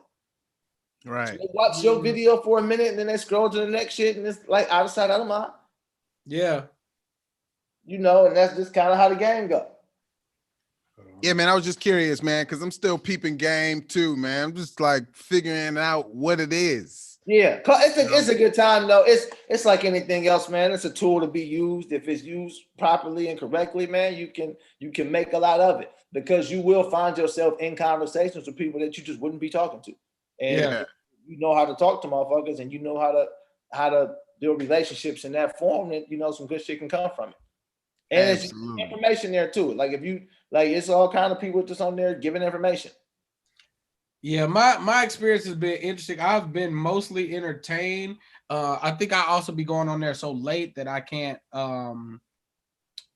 Right. So they watch your video for a minute and then they scroll to the next shit and it's like out of sight, out of mind. Yeah. And that's just kind of how the game goes. Yeah, man, I was just curious, man, because I'm still peeping game too, man. I'm just like figuring out what it is. Yeah, it's a good time though. It's like anything else, man. It's a tool to be used. If it's used properly and correctly, man, you can make a lot of it because you will find yourself in conversations with people that you just wouldn't be talking to. And you know how to talk to motherfuckers and you know how to build relationships in that form, and some good shit can come from it. And it's information there too. Like if you it's all kind of people just on there giving information. Yeah, my experience has been interesting. I've been mostly entertained. I think I also be going on there so late that I can't I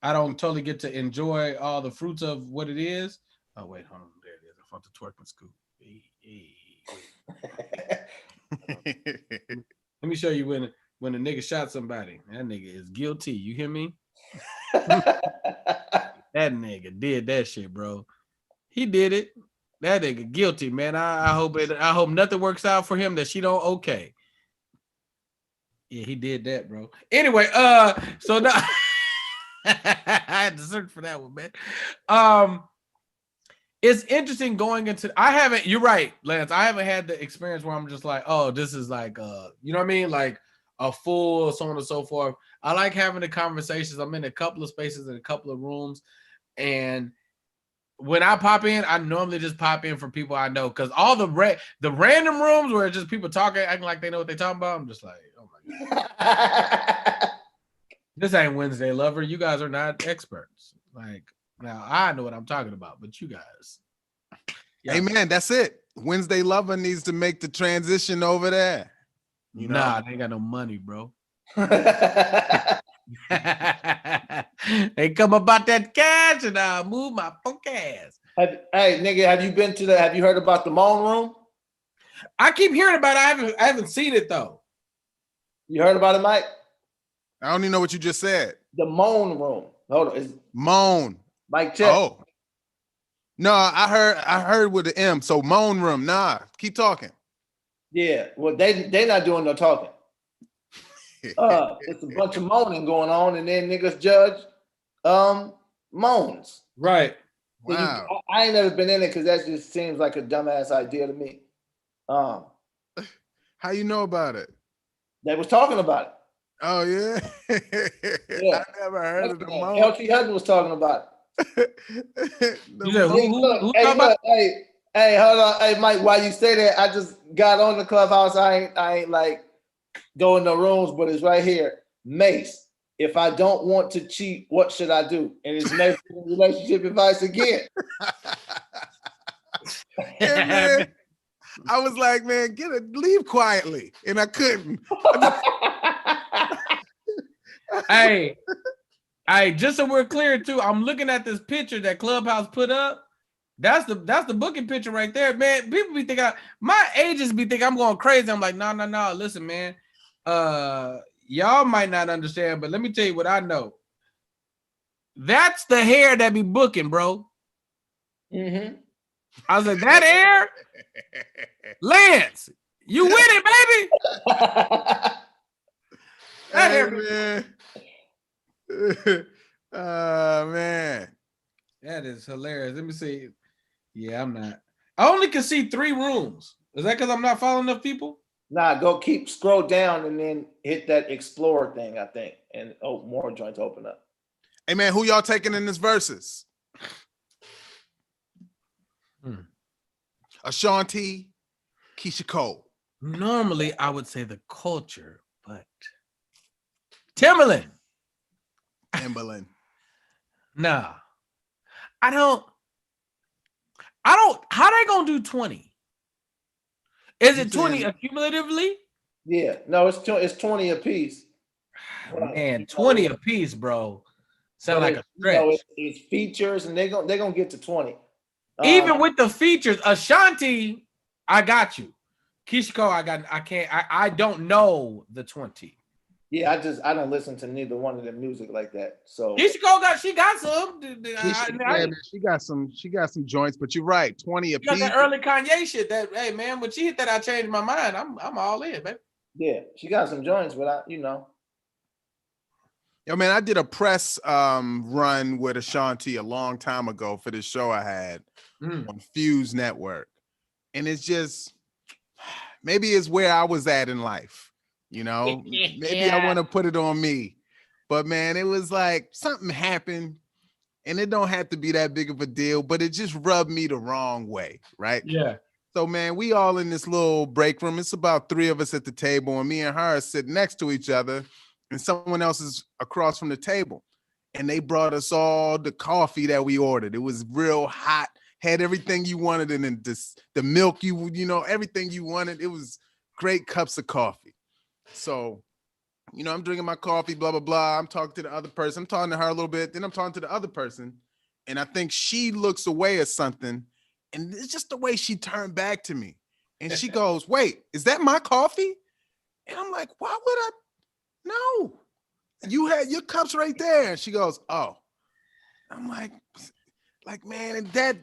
don't totally get to enjoy all the fruits of what it is. Oh wait, hold on. There it is. I found the twerking scoop. Let me show you when a nigga shot somebody. That nigga is guilty. You hear me? That nigga did that shit, bro. He did it. That nigga guilty, man. I hope nothing works out for him that she don't okay. Yeah, he did that, bro. Anyway, so now I had to search for that one, man. It's interesting going into you're right, Lance. I haven't had the experience where I'm just like, oh, this is like you know what I mean? Like a full so on and so forth. I like having the conversations. I'm in a couple of spaces in a couple of rooms, and when I pop in, I normally just pop in for people I know because all the random rooms where it's just people talking, acting like they know what they're talking about. I'm just like, oh my god, this ain't Wednesday, lover. You guys are not experts. Like, Now I know what I'm talking about, but you guys. Yeah. Hey man, that's it. Wednesday Lover needs to make the transition over there. You know? Nah, they ain't got no money, bro. They come about that cash and I'll move my punk ass. Hey, nigga, have you heard about the Moan Room? I keep hearing about it. I haven't seen it though. You heard about it, Mike? I don't even know what you just said. The Moan Room. Hold on. Moan. Mike, check. Oh. No, I heard with the M. So Moan Room. Nah, keep talking. Yeah. Well, they not doing no talking. It's a bunch of moaning going on, and then niggas judge moans. Right. Wow. I ain't never been in it because that just seems like a dumbass idea to me. How you know about it? They was talking about it. Oh yeah. Yeah. I never heard of the moan. LT Hutton was talking about it. You said, who Hey, talking about? hey, hold on. Hey, Mike, while you say that, I just got on the Clubhouse. I ain't like go in the rooms, but it's right here. Mace, if I don't want to cheat, what should I do? And it's Mace relationship advice again. Hey, man, I was like, man, leave quietly. And I couldn't. Hey, just so we're clear too, I'm looking at this picture that Clubhouse put up. That's the booking picture right there, man. People be thinking, my agents be thinking I'm going crazy. I'm like, no. Listen, man. Y'all might not understand, but let me tell you what I know. That's the hair that be booking, bro. Mm-hmm. I was like, that hair, Lance, you with it, baby? That hair, man. Man. That is hilarious. Let me see. Yeah, I'm not. I only can see 3 rooms. Is that because I'm not following enough people? Nah, scroll down and then hit that explore thing, I think. And more joints open up. Hey man, who y'all taking in this versus? Ashanti, Keisha Cole. Normally, I would say the culture, but Timberland. Nah. I don't. How they gonna do 20? Is it 20 accumulatively? Yeah, no, it's 20 apiece. Man, 20 apiece, bro. Sound like a stretch. It's features, and they're gonna get to 20. Even with the features, Ashanti, I got you. Keisha Cole, I don't know the 20. Yeah, I don't listen to neither one of them music like that. So Keisha Cole she got some. She got some joints, but you're right, 20 a piece. Got that early Kanye shit. That hey man, when she hit that, I changed my mind. I'm all in, baby. Yeah, she got some joints, but Yo, man, I did a press run with Ashanti a long time ago for this show I had on Fuse Network, and it's just maybe it's where I was at in life. You know, maybe I want to put it on me, but man, it was like something happened, and it don't have to be that big of a deal, but it just rubbed me the wrong way, right? Yeah. So man, we all in this little break room. It's about 3 of us at the table, and me and her are sitting next to each other, and someone else is across from the table, and they brought us all the coffee that we ordered. It was real hot, had everything you wanted, and then the milk you know everything you wanted. It was great cups of coffee. So, you know, I'm drinking my coffee, blah, blah, blah. I'm talking to the other person. I'm talking to her a little bit. Then I'm talking to the other person. And I think she looks away at something. And it's just the way she turned back to me. And she goes, wait, is that my coffee? And I'm like, why would I? No. You had your cups right there. And she goes, oh. I'm like, man, that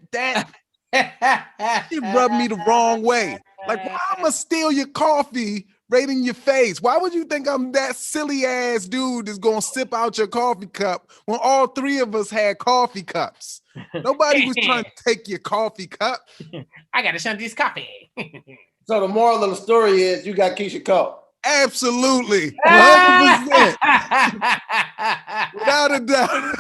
it rubbed me the wrong way. Like, why I'm gonna steal your coffee right in your face? Why would you think I'm that silly ass dude that's gonna sip out your coffee cup when all 3 of us had coffee cups? Nobody was trying to take your coffee cup. I gotta shut this coffee. So the moral of the story is you got Keisha Cole. Absolutely. 100%. Without a doubt.